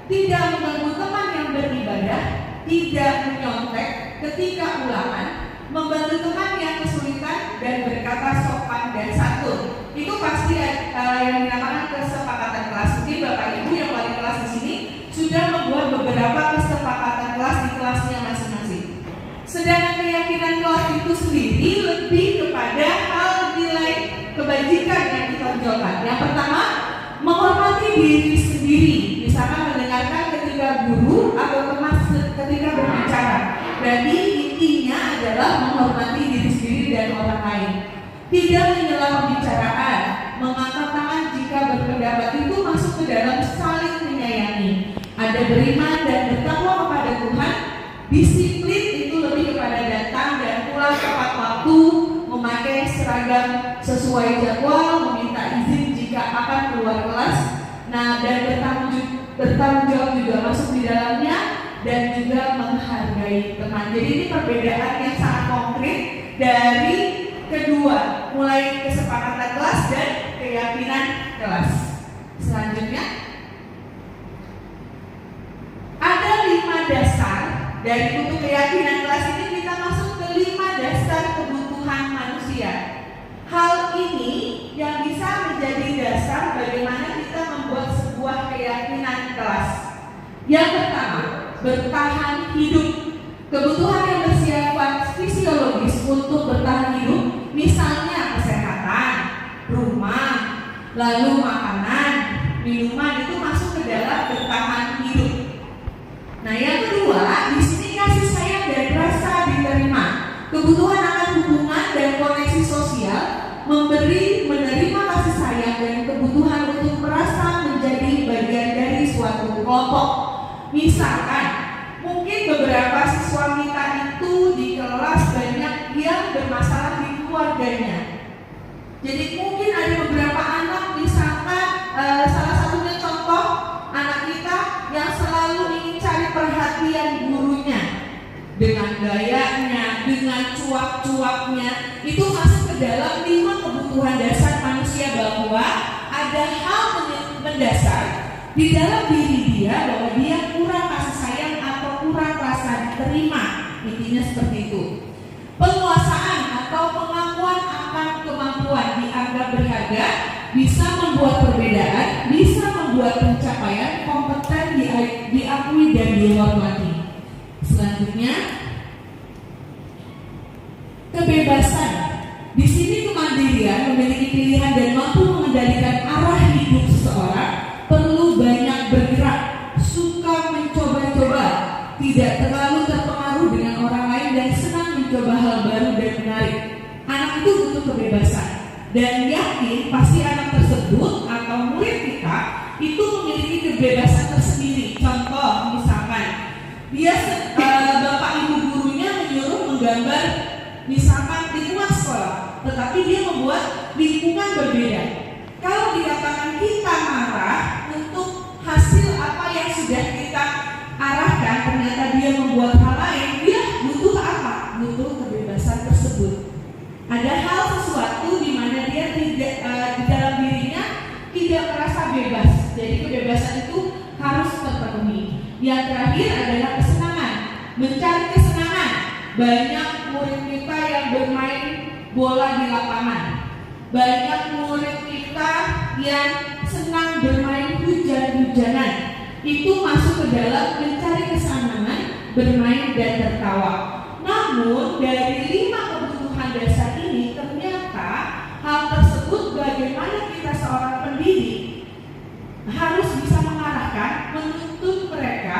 tidak mengganggu teman yang beribadah, tidak menyontek ketika ulangan, membantu teman yang kesulitan, dan berkata sopan dan santun. Itu pasti yang dinamakan kesepakatan kelas. Mungkin Bapak Ibu yang wali kelas di sini sudah membuat beberapa kesepakatan kelas di kelasnya masing-masing. Sedangkan keyakinan kelas itu sendiri lebih kepada hal nilai kebajikan yang ditonjolkan. Yang pertama, menghormati diri sendiri. Misalkan mendengarkan ketika guru atau teman ketika berbicara. Berarti intinya adalah menghormati diri sendiri dan orang lain. Tidak menyela pembicaraan, mengangkat tangan jika berpendapat, itu masuk ke dalam saling menyayangi. Ada beriman dan bertakwa kepada Tuhan. Disiplin itu lebih kepada datang dan pulang tepat waktu, memakai seragam sesuai jadwal, meminta izin jika akan keluar kelas. Nah, dan bertanggung jawab juga masuk di dalamnya, dan juga menghargai teman. Jadi ini perbedaan yang sangat konkret dari kedua, mulai kesepakatan kelas dan keyakinan kelas. Selanjutnya, ada 5 dasar dari untuk keyakinan kelas ini. Kita masuk ke 5 dasar kebutuhan manusia. Hal ini yang bisa menjadi dasar bagaimana kita membuat sebuah keyakinan kelas. Yang pertama, bertahan hidup. Kebutuhan yang bersifat fisiologis untuk bertahan hidup, misalnya kesehatan, rumah, lalu makanan, minuman, itu masuk ke dalam bertahan hidup. Misalkan, mungkin beberapa siswa kita itu di kelas banyak yang bermasalah di keluarganya. Jadi mungkin ada beberapa anak, misalkan salah satunya contoh anak kita yang selalu ingin cari perhatian gurunya dengan gayanya, dengan cuap-cuapnya. Itu masuk ke dalam 5 kebutuhan dasar manusia, bahwa ada hal mendasar di dalam diri dia bahwa dia kurang kasih sayang atau kurang rasa diterima. Intinya seperti itu. Penguasaan atau pengakuan akan kemampuan dianggap berharga bisa membuat perbedaan, bisa membuat pencapaian kompeten diakui dan dihormati. Selanjutnya, kebebasan. Di sini kemandirian, memiliki pilihan dan mampu mengendalikan arah hidup seseorang, perlu banyak bergerak, suka mencoba-coba, tidak terlalu terpengaruh dengan orang lain dan senang mencoba hal baru dan menarik. Anak itu butuh kebebasan, dan yakin pasti anak tersebut atau murid kita itu memiliki kebebasan tersendiri. Contoh, misalkan dia bapak ibu gurunya menyuruh menggambar misalkan lingkungan sekolah, tetapi dia membuat lingkungan berbeda. Kalau dikatakan kita marah untuk hasil apa yang sudah kita arahkan, ternyata dia membuat hal lain, dia butuh apa? Butuh kebebasan tersebut. Ada hal sesuatu di mana dia tidak di dalam dirinya tidak merasa bebas. Jadi kebebasan itu harus terpenuhi. Yang terakhir adalah kesenangan, mencari kesenangan. Banyak murid kita yang bermain bola di lapangan. Banyak murid kita yang senang bermain hujan-hujanan. Itu masuk ke dalam mencari kesenangan, bermain dan tertawa. Namun dari 5 kebutuhan dasar ini, ternyata hal tersebut bagaimana kita seorang pendidik harus bisa mengarahkan, menuntun mereka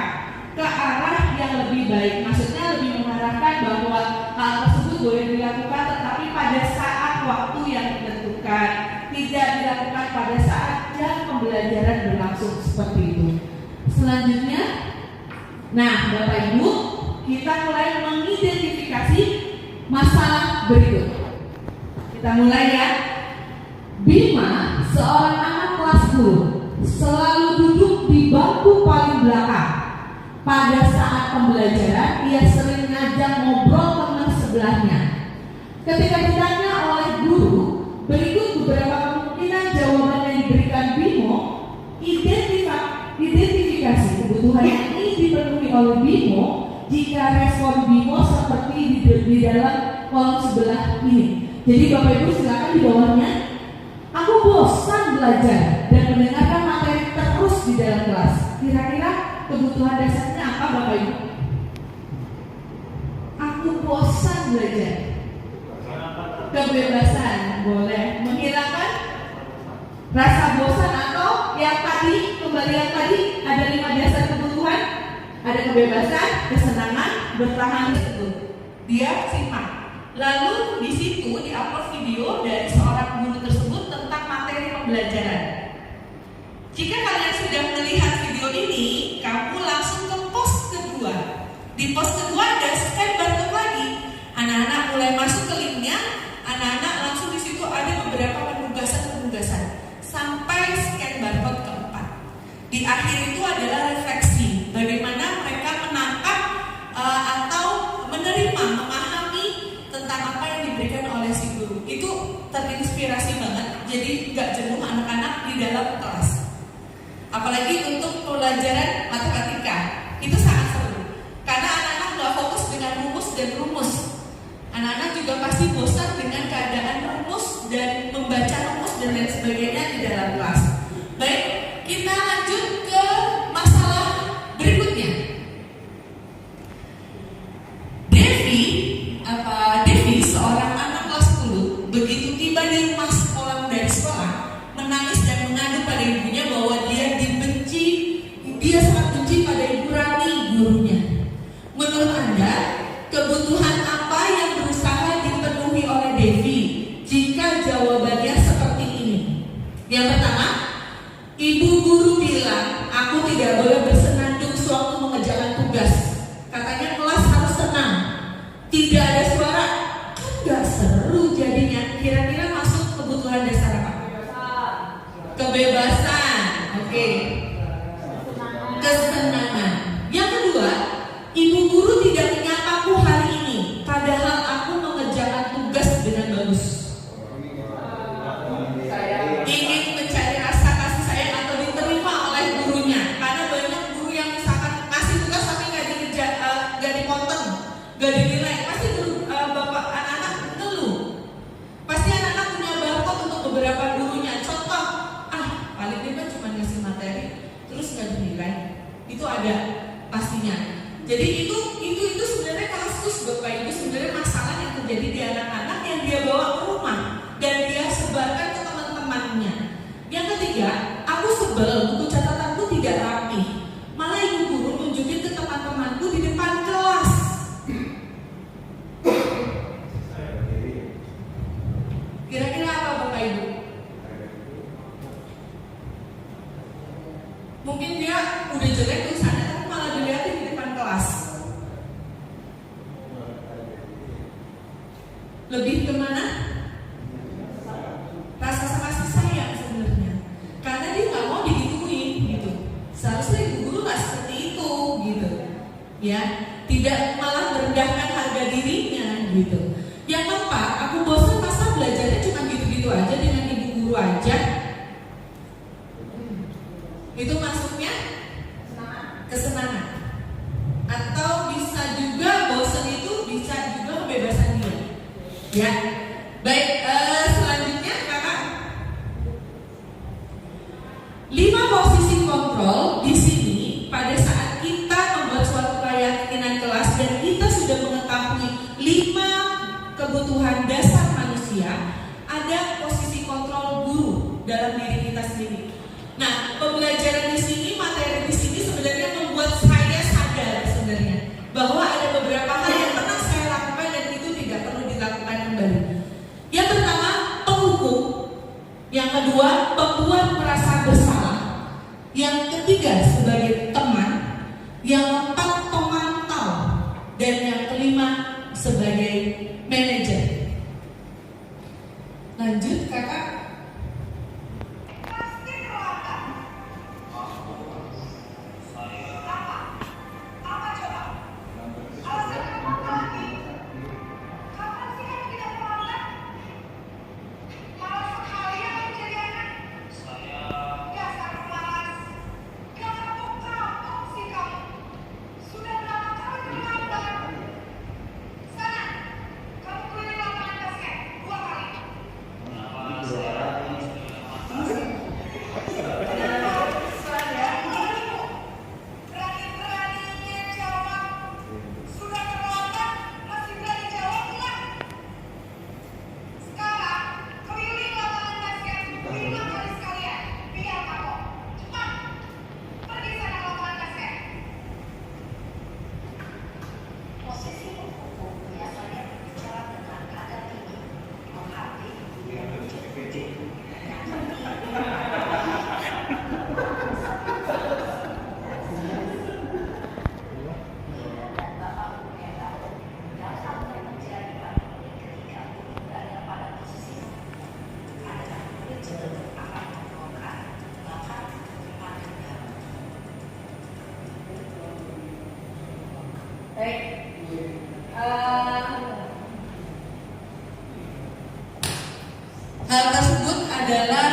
ke arah yang lebih baik. Maksudnya lebih mengarahkan bahwa hal tersebut boleh dilakukan, tetapi pada saat waktu yang ditentukan, tidak dilakukan pada saat jam pembelajaran berlangsung, seperti itu. Selanjutnya, nah Bapak Ibu, kita mulai mengidentifikasi masalah berikut. Kita mulai ya. Bima, seorang anak kelas 10, selalu duduk di bangku paling belakang. Pada saat pembelajaran, ia sering ngajak ngobrol teman sebelahnya. Ketika ditanya oleh guru, berikut beberapa kemungkinan jawaban yang diberikan Bimo. Identifikasi kebutuhan yang ini dipenuhi oleh Bimo. Jika respon Bimo seperti di dalam kolom sebelah ini. Jadi Bapak Ibu silakan di bawahnya. Aku bosan belajar dan mendengarkan materi terus di dalam kelas. Kira-kira kebutuhan dasarnya apa Bapak Ibu? Aku bosan belajar. Kebebasan, boleh. Menghilangkan rasa bosan atau yang tadi, kembali yang tadi ada 5 dasar kebutuhan. Ada kebebasan, kesenangan, bertahan tersebut. Dia simak. Lalu di situ diupload video dari seorang guru tersebut tentang materi pembelajaran. Jika kalian sudah melihat video ini, kamu langsung ke pos kedua. Di pos kedua ada scan barcode lagi. Anak-anak mulai masuk ke linknya. Anak-anak langsung di situ ada beberapa penugasan sampai scan barcode keempat. Di akhir itu adalah refleksi. Bagaimana mereka menangkap atau menerima, memahami tentang apa yang diberikan oleh si guru. Itu terinspirasi banget. Jadi nggak jenuh anak-anak di dalam kelas. Apalagi untuk pelajaran matematika, itu sangat seru. Karena anak-anak nggak fokus dengan rumus dan rumus. Anak-anak juga pasti bosan dengan keadaan rumus dan membaca rumus dan lain sebagainya di dalam kelas. Baik, kita lanjut ke masalah berikutnya. Devi, seorang anak kelas 10, begitu tiba di rumah sekolah dari sekolah, menangis dan mengadu pada ibunya bahwa dia sangat benci pada Ibu Rani, gurunya. Menurut Anda, kebutuhan apa yang berusaha dipenuhi oleh Devi jika jawabannya seperti ini? Yang pertama, ibu guru bilang tugas. Katanya kelas harus tenang, tidak ada suara. Kan gak seru jadinya. Kira-kira masuk kebutuhan dasar apa? Kebebasan. Oke. Kesenangan. Yang kedua, ibu guru tidak menyapaku hari ini, padahal aku mengerjakan tugas dengan bagus. Ingin mencari rasa kasih sayang atau diterima oleh gurunya. Karena banyak guru yang misalkan ngasih tugas tapi nggak dipotong, nggak dinilai. Pasti bapak anak-anak ngeluh. Pasti anak-anak punya barcode untuk beberapa gurunya. Contoh, paling dia cuma ngasih materi terus nggak dinilai. Itu ada pastinya. Jadi itu sebenarnya kasus Bapak Ibu, sebenarnya masalah yang terjadi di anak-anak yang dia bawa ke rumah dan dia sebarkan ke teman-temannya. Yang ketiga, aku sebel buku catatanku tidak rapi. Malah ibu guru nunjukin ke teman-temanku di depan kelas. Kira-kira apa Bapak Ibu? Mungkin dia udah jelek tulisannya tapi malah dilihatin di depan kelas. Lebih kemana? Rasa kasih sayang sebenarnya. Karena dia nggak mau digituin gitu. Seharusnya ibu guru nggak seperti itu gitu. Ya, tidak malah merendahkan harga dirinya gitu. Yang keempat, aku bosan masa belajarnya cuma gitu-gitu aja dengan ibu guru aja. Itu masuknya kesenangan. Atau bisa juga bosan itu bisa juga kebebasan dia. Ya, baik. Selanjutnya kakak, 5 posisi kontrol di sini pada saat kita membuat suatu keyakinan kelas dan kita sudah mengetahui 5 kebutuhan dasar manusia. Ada posisi kontrol guru dalam diri kita sendiri. Nah, pembelajaran di sini, materi di sini sebenarnya membuat saya sadar sebenarnya bahwa ada beberapa hal yang pernah saya lakukan dan itu tidak perlu dilakukan kembali. Yang pertama, penghukum. Yang kedua, pembuat merasa bersalah. Yang ketiga, sebagai teman. Yang keempat, pemantau. Dan yang kelima, sebagai manajer. Lanjut, kakak. Hal tersebut adalah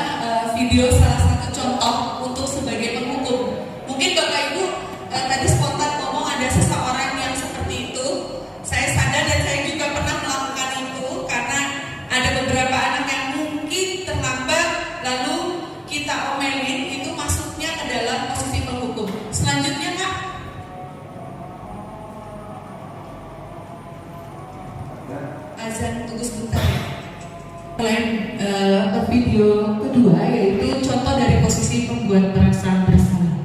video salah satu contoh untuk sebagai penghukum. Mungkin Bapak Ibu tadi spontan ngomong ada seseorang yang seperti itu. Saya sadar dan saya juga pernah melakukan itu karena ada beberapa anak yang mungkin terlambat lalu kita omelin, itu masuknya ke dalam posisi penghukum. Selanjutnya Kak. Azan tunggu sebentar ya. Video kedua yaitu contoh dari posisi pembuat merasa bersalah.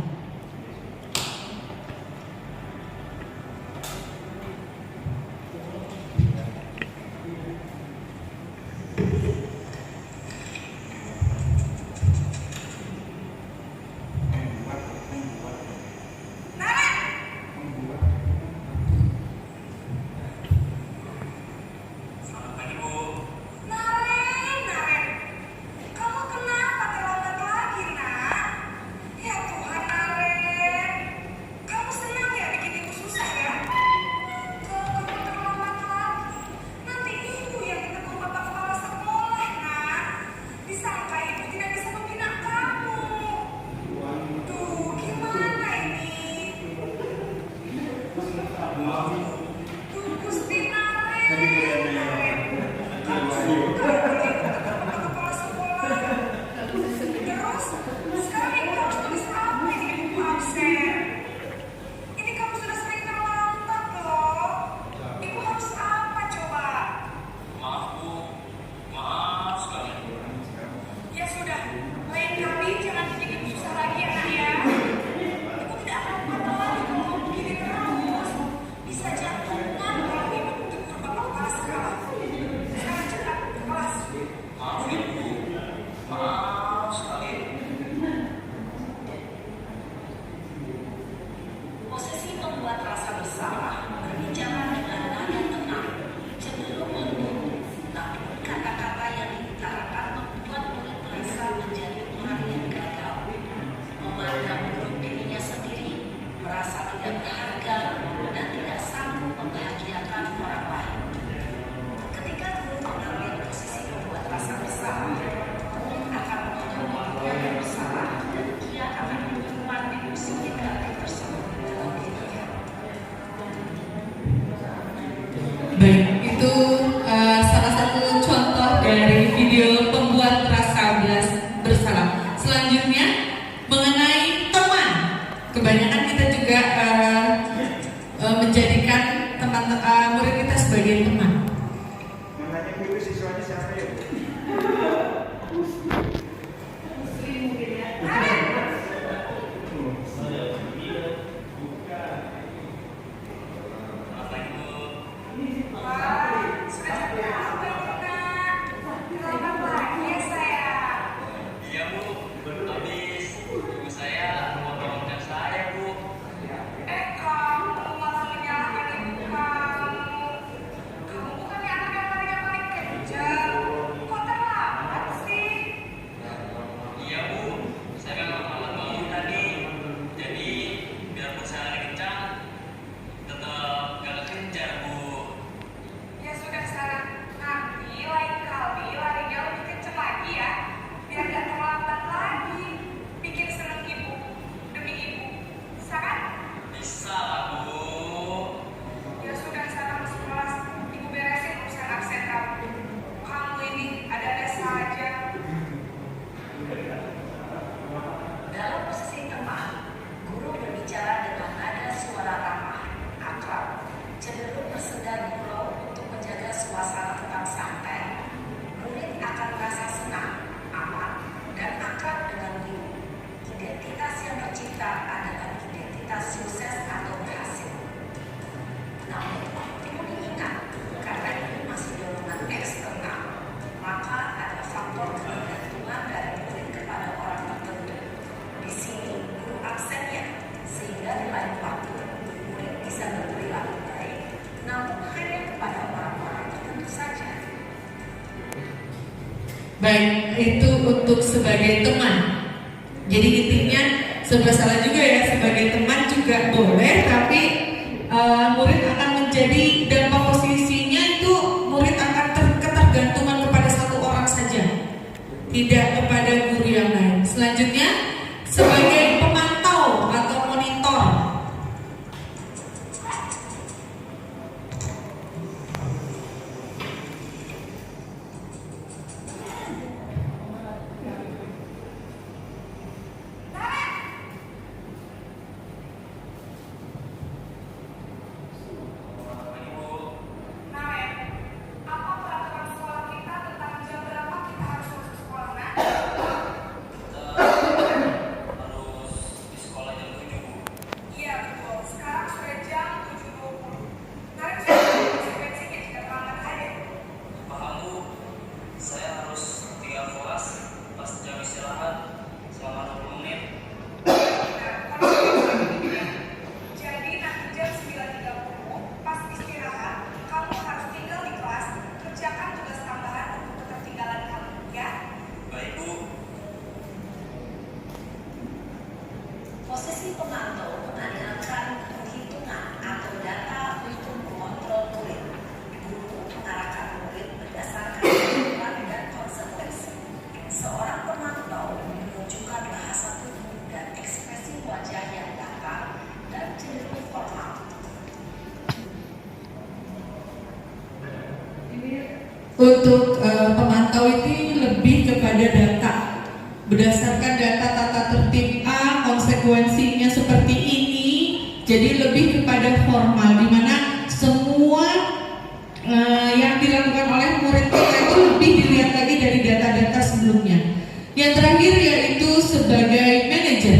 Baik, itu salah satu contoh dari video pembuat rasa bersalah. Selanjutnya mengenai teman, kebanyakan kita juga menjadikan murid kita sebagai teman. Namanya guru siswanya siapa ya? Baik, itu untuk sebagai teman. Jadi intinya serba salah juga ya, sebagai teman juga boleh, tapi murid akan menjadi dampak posisinya itu murid akan ketergantungan kepada satu orang saja, tidak kepada guru yang lain. Selanjutnya sebagai pemantau atau monitor. Untuk pemantau ini lebih kepada data. Berdasarkan data tata tertib A, konsekuensinya seperti ini. Jadi lebih kepada formal, di mana semua yang dilakukan oleh murid kita itu lebih dilihat lagi dari data-data sebelumnya. Yang terakhir yaitu sebagai manajer.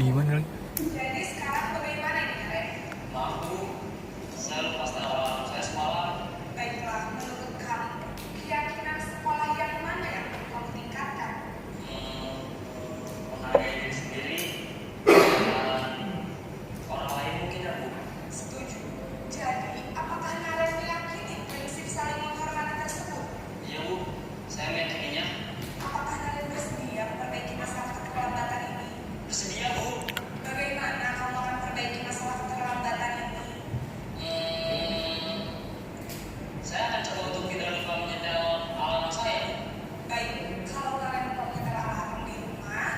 Gimana? Jadi sekarang bagaimana nih Karen? Saya lupa tahu saya semalam. Baiklah, menurut kamu keyakinan sekolah yang mana yang perlu kamu tingkatkan? Menghargai diri sendiri dan orang lain mungkin ya Bu. Setuju. Jadi, apakah Naren meyakini prinsip saling menghormati tersebut? Iya Bu, saya meyakininya. Apakah Naren bersedia memperbaiki masalah keterlambatan ini? Bersedia Bu. Bagaimana kamu akan perbaiki masalah keterlambatan ini? Saya akan coba untuk tidak lupa menyetel alarm saya Bu. Baik, kalau Naren mau menyetel alarm di rumah,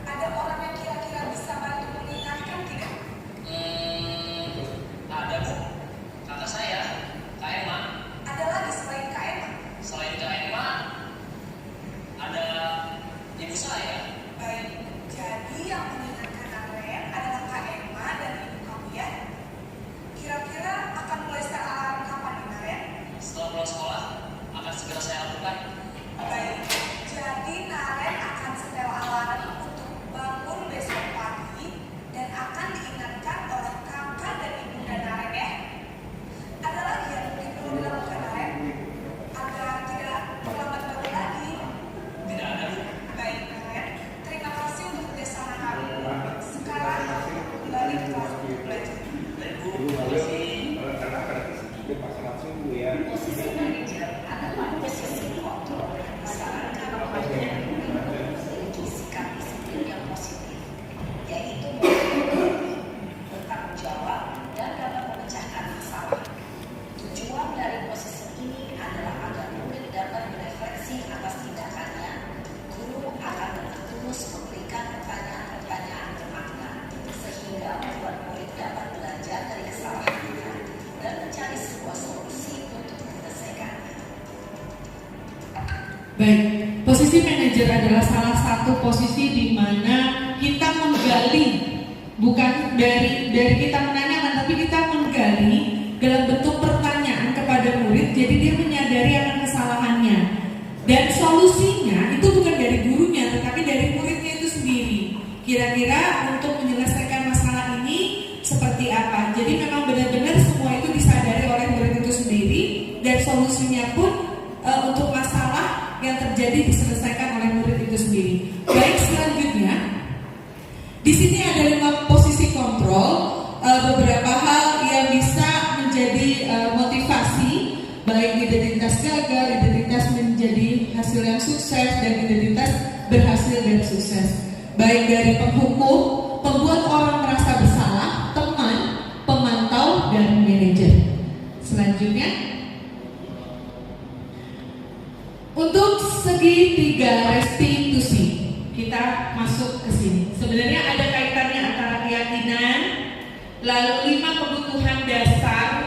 ada orang yang kira-kira bisa bantu mengingatkan tidak? Ada Bu. Kakak saya, Kak Emma. Ada lagi selain Kak Emma? Selain Kak Emma, ada ibu saya. Baik, jadi yang mengingatkan Naren adalah Kak Emma dan ibu kamu ya? Kira-kira akan mulai setel alarm kapan nih Naren? Setelah pulang sekolah, akan segera saya lakukan. Baik, jadi Naren akan setel alarm untuk bangun besok pagi dan akan diingatkan oleh kakak dan ibunda Naren ya. Ada lagi yang mungkin perlu dilakukan Naren agar tidak terlambat bangun lagi. Tidak ada Bu. Baik Naren, terima kasih untuk kerjasama kami. Sekarang kembali ke kelas untuk belajar. Baik Bu, terima kasih. Posisi manajer adalah posisi kontrol berdasarkan kemampuannya memiliki sikap disiplin yang positif, yaitu bertanggung jawab dan dapat memecahkan masalah. Tujuan dari posisi ini adalah agar murid dapat berefleksi atas tindakannya. Guru akan dengan tulus memberikan pertanyaan-pertanyaan bermakna sehingga membuat murid dapat belajar dari kesalahannya dan mencari sebuah solusi untuk menyelesaikannya. Baik, posisi manajer adalah salah satu posisi di mana kita menggali, bukan dari kita menanyakan, tapi kita menggali dalam bentuk pertanyaan kepada murid. Jadi dia menyadari akan kesalahannya dan solusinya itu bukan dari gurunya, tetapi dari muridnya itu sendiri. Kira-kira untuk menyelesaikan masalah ini seperti apa? Jadi memang benar-benar semua itu disadari oleh murid itu sendiri dan solusinya pun untuk masalah yang terjadi diselesaikan oleh murid itu sendiri. Baik, selanjutnya di sini ada 5 posisi kontrol, beberapa hal yang bisa menjadi motivasi, baik identitas gagal, identitas menjadi hasil yang sukses, dan identitas berhasil dan sukses. Baik dari penghukum, pembuat orang merasa bersalah, teman, pemantau, dan manajer. Selanjutnya, untuk segitiga restitusi, kita masuk ke sini. Sebenarnya ada kaitannya antara keyakinan, lalu 5 kebutuhan dasar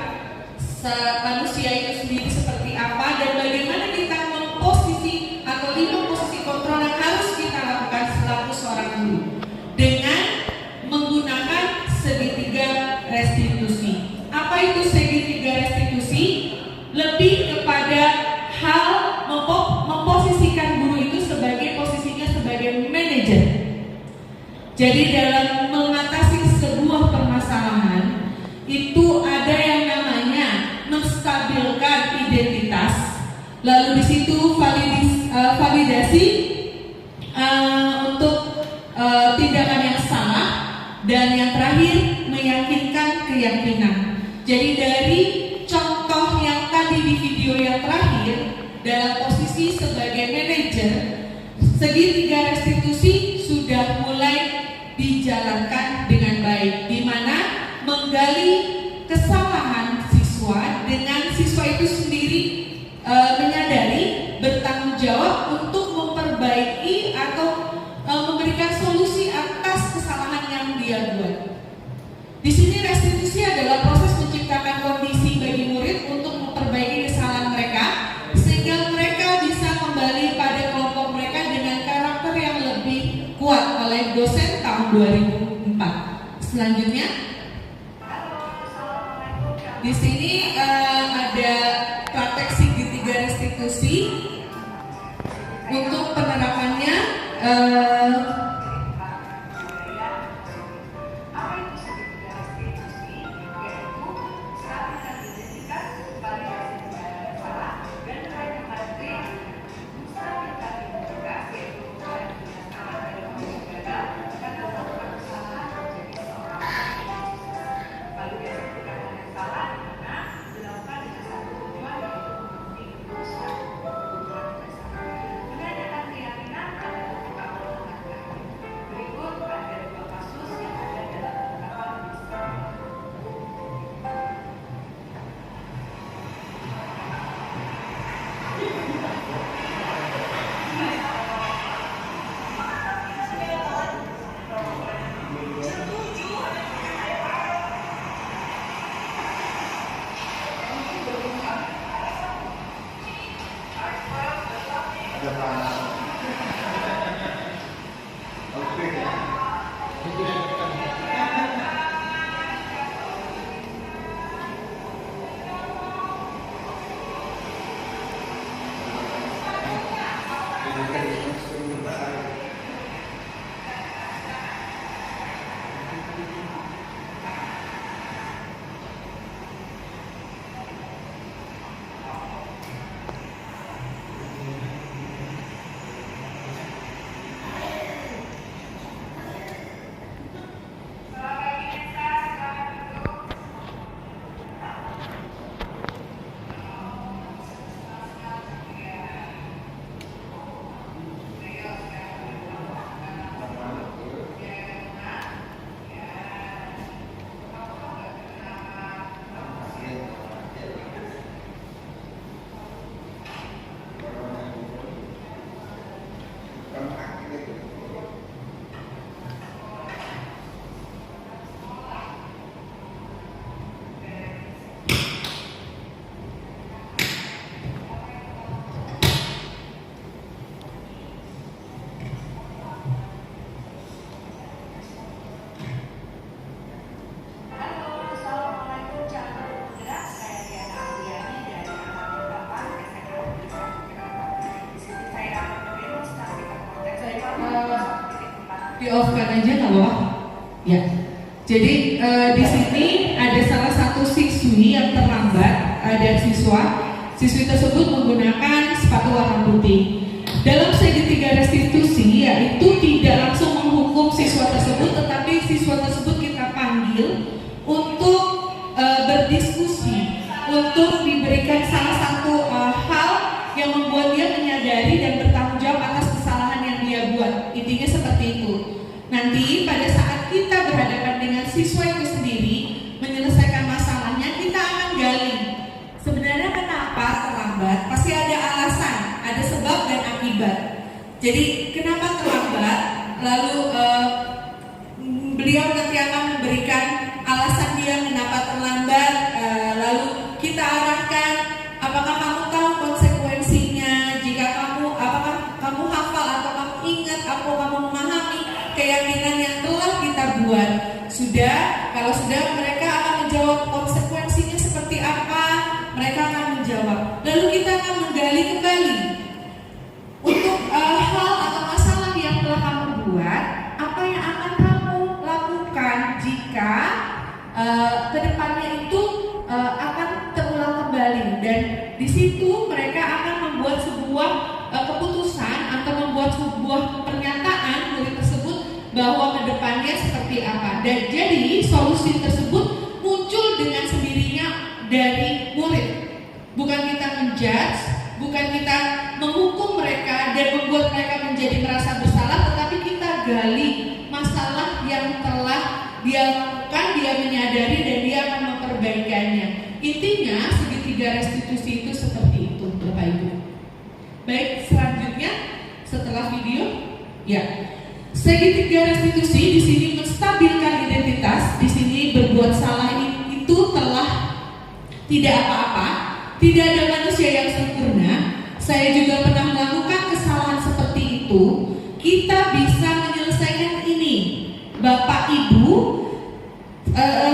manusia itu sendiri seperti apa, dan bagaimana kita memposisi atau 5 posisi kontrol yang harus kita lakukan selaku seorang guru dengan menggunakan segitiga restitusi. Apa itu segitiga restitusi? Lebih kepada hal memposisikan guru itu sebagai posisinya sebagai manajer. Jadi dalam mengatasi sebuah permasalahan itu ada yang namanya menstabilkan identitas, lalu di situ validasi untuk tindakan yang salah, dan yang terakhir meyakinkan keyakinan. Jadi dari contoh yang tadi di video yang terakhir dalam posisi sebagai manajer, segitiga restitusi sudah mulai dijalankan dengan baik, di mana menggali kesalahan siswa dengan siswa itu sendiri menyadari, bertanggung jawab untuk memperbaiki atau memberikan solusi atas kesalahan yang dia buat. Di sini restitusi adalah proses menciptakan kondisi bagi murid untuk memperbaiki kesalahan mereka sehingga mereka bisa kembali pada kelompok mereka dengan karakter yang lebih kuat oleh dosen tahun 2004. Selanjutnya, di sini ada praktek segitiga restitusi. Untuk penerapannya di-off-kan aja nggak Wah? Ya. Jadi di sini ada salah satu siswi yang terlambat, ada siswi tersebut menggunakan sepatu warna putih. Dalam segitiga restitusi, yaitu tidak langsung menghukum siswa tersebut, tetapi siswa tersebut kita panggil untuk berdiskusi, untuk diberikan salah satu hal yang membuat dia menyadari dan bertanggung jawab atas kesalahan yang dia buat. Intinya seperti itu. Nanti pada saat kita berhadapan dengan siswa itu sendiri menyelesaikan masalahnya, kita akan gali sebenarnya kenapa terlambat. Pasti ada alasan, ada sebab dan akibat. Jadi kenapa terlambat, lalu beliau nanti akan memberikan alasan dia kenapa terlambat, lalu kita arahkan apakah kamu tahu konsekuensinya, jika apakah kamu hafal atau kamu ingat, atau kamu memahami keyakinan yang telah kita buat. Kalau sudah mereka akan menjawab konsekuensinya seperti apa, mereka akan menjawab. Lalu kita akan menggali kembali untuk hal atau masalah yang telah kamu buat, apa yang akan kamu lakukan jika kedepannya itu akan terulang kembali. Dan di situ mereka akan membuat sebuah keputusan atau membuat sebuah pernyataan murid tersebut bahwa kedepannya seperti apa. Dan jadi solusi tersebut muncul dengan sendirinya dari murid, bukan kita segitiga restitusi itu seperti itu, Bapak Ibu. Baik, selanjutnya setelah video, ya. Segitiga restitusi di sini menstabilkan identitas, di sini berbuat salah itu telah tidak apa-apa, tidak ada manusia yang sempurna. Saya juga pernah melakukan kesalahan seperti itu. Kita bisa menyelesaikan ini. Bapak Ibu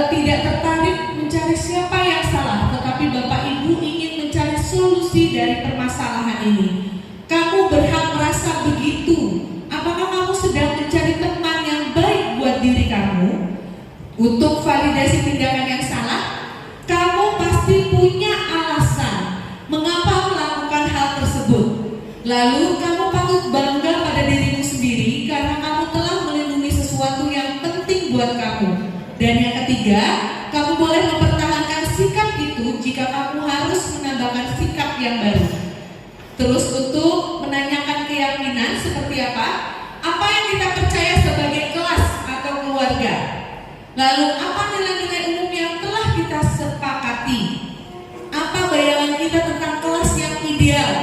tidak tertarik mencari siapa yang salah, tetapi Bapak Ibu ingin mencari solusi dari permasalahan ini. Kamu berhak merasa begitu. Apakah kamu sedang mencari teman yang baik buat diri kamu untuk validasi tindakan yang salah? Kamu pasti punya alasan mengapa melakukan hal tersebut. Lalu kamu patut bangga pada dirimu sendiri karena kamu telah melindungi sesuatu yang penting buat kamu. Dan yang ketiga, kamu boleh mempertahankan sikap itu jika kamu harus menambahkan sikap yang baru. Terus untuk menanyakan keyakinan seperti apa? Apa yang kita percaya sebagai kelas atau keluarga? Lalu apa nilai-nilai umum yang telah kita sepakati? Apa bayangan kita tentang kelas yang ideal?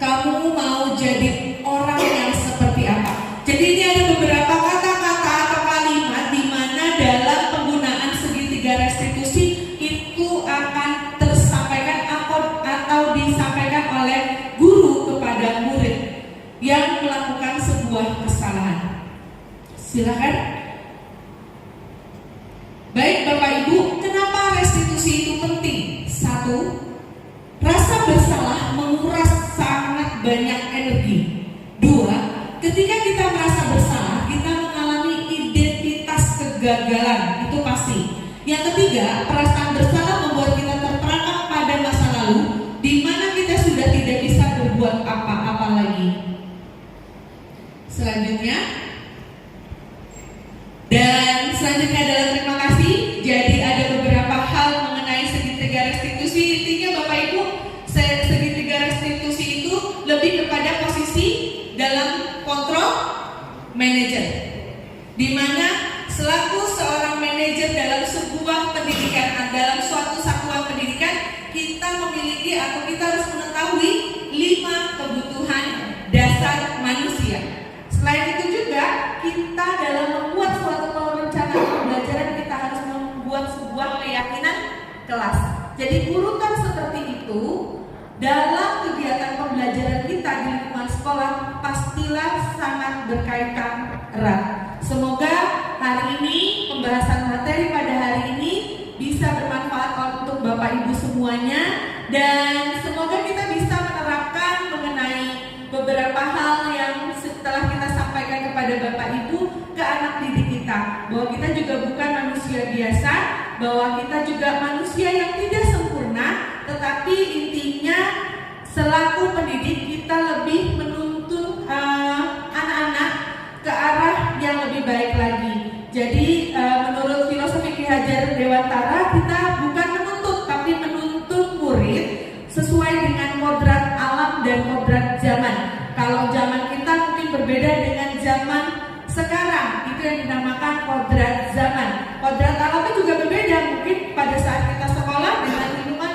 Kamu mau jadi orang yang seperti apa? Jadi ini ada beberapa kata-kata atau kalimat di mana dalam penggunaan segitiga restitusi itu akan tersampaikan atau disampaikan oleh guru kepada murid yang melakukan sebuah kesalahan. Silakan. Baik Bapak Ibu, kenapa restitusi itu penting? 1, rasa bersalah menguras sangat banyak energi. 2, ketika kita merasa bersalah, kita mengalami identitas kegagalan, itu pasti. Yang ketiga, perasaan bersalah membuat kita terperangkap pada masa lalu, di mana kita sudah tidak bisa berbuat apa-apa lagi. Selanjutnya, adalah terima kasih. Jadi ada beberapa hal mengenai segitiga restitusi. Intinya Bapak Ibu, segitiga restitusi itu lebih kepada posisi dalam kontrol manajer, di mana selaku seorang manajer dalam sebuah pendidikan, dalam suatu satuan pendidikan, kita memiliki atau kita harus mengetahui 5 kebutuhan dasar manusia. Selain itu juga kita dalam membuat suatu perencanaan pembelajaran, kita harus membuat sebuah keyakinan kelas. Jadi urutan seperti itu dalam kegiatan pembelajaran kita di lingkungan sekolah pastilah sangat berkaitan erat. Semoga hari ini pembahasan materi pada hari ini bisa bermanfaat untuk Bapak Ibu semuanya, dan semoga kita bisa menerapkan mengenai beberapa hal yang setelah kita sampaikan kepada Bapak Ibu ke anak didik kita, bahwa kita juga bukan manusia biasa, bahwa kita juga manusia yang tidak sempurna, tetapi intinya selaku pendidik kita lebih menuntun anak-anak ke arah yang lebih baik lagi. Jadi menurut filosofi Ki Hajar Dewantara, kita bukan menuntut tapi menuntun murid sesuai dengan kodrat alam dan kodrat zaman. Kalau zaman kita mungkin berbeda dengan zaman sekarang, itu yang dinamakan kodrat zaman. Kodrat alamnya juga berbeda, mungkin pada saat kita sekolah dengan lingkungan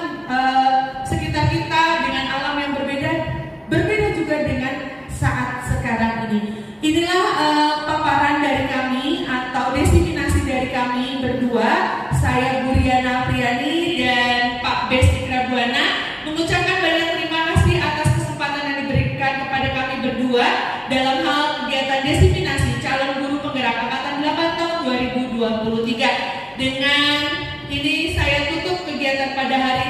sekitar kita, dengan alam yang berbeda juga dengan saat sekarang ini. Inilah paparan dari kami atau desiminasi dari kami berdua, saya Buriana Priani dan Pak Bes Ikra Buana, mengucapkan banyak terima kasih atas kesempatan yang diberikan kepada kami berdua dalam hal kegiatan desiminasi calon guru penggerak angkatan 8 tahun 2023. Dengan ini saya tutup kegiatan pada hari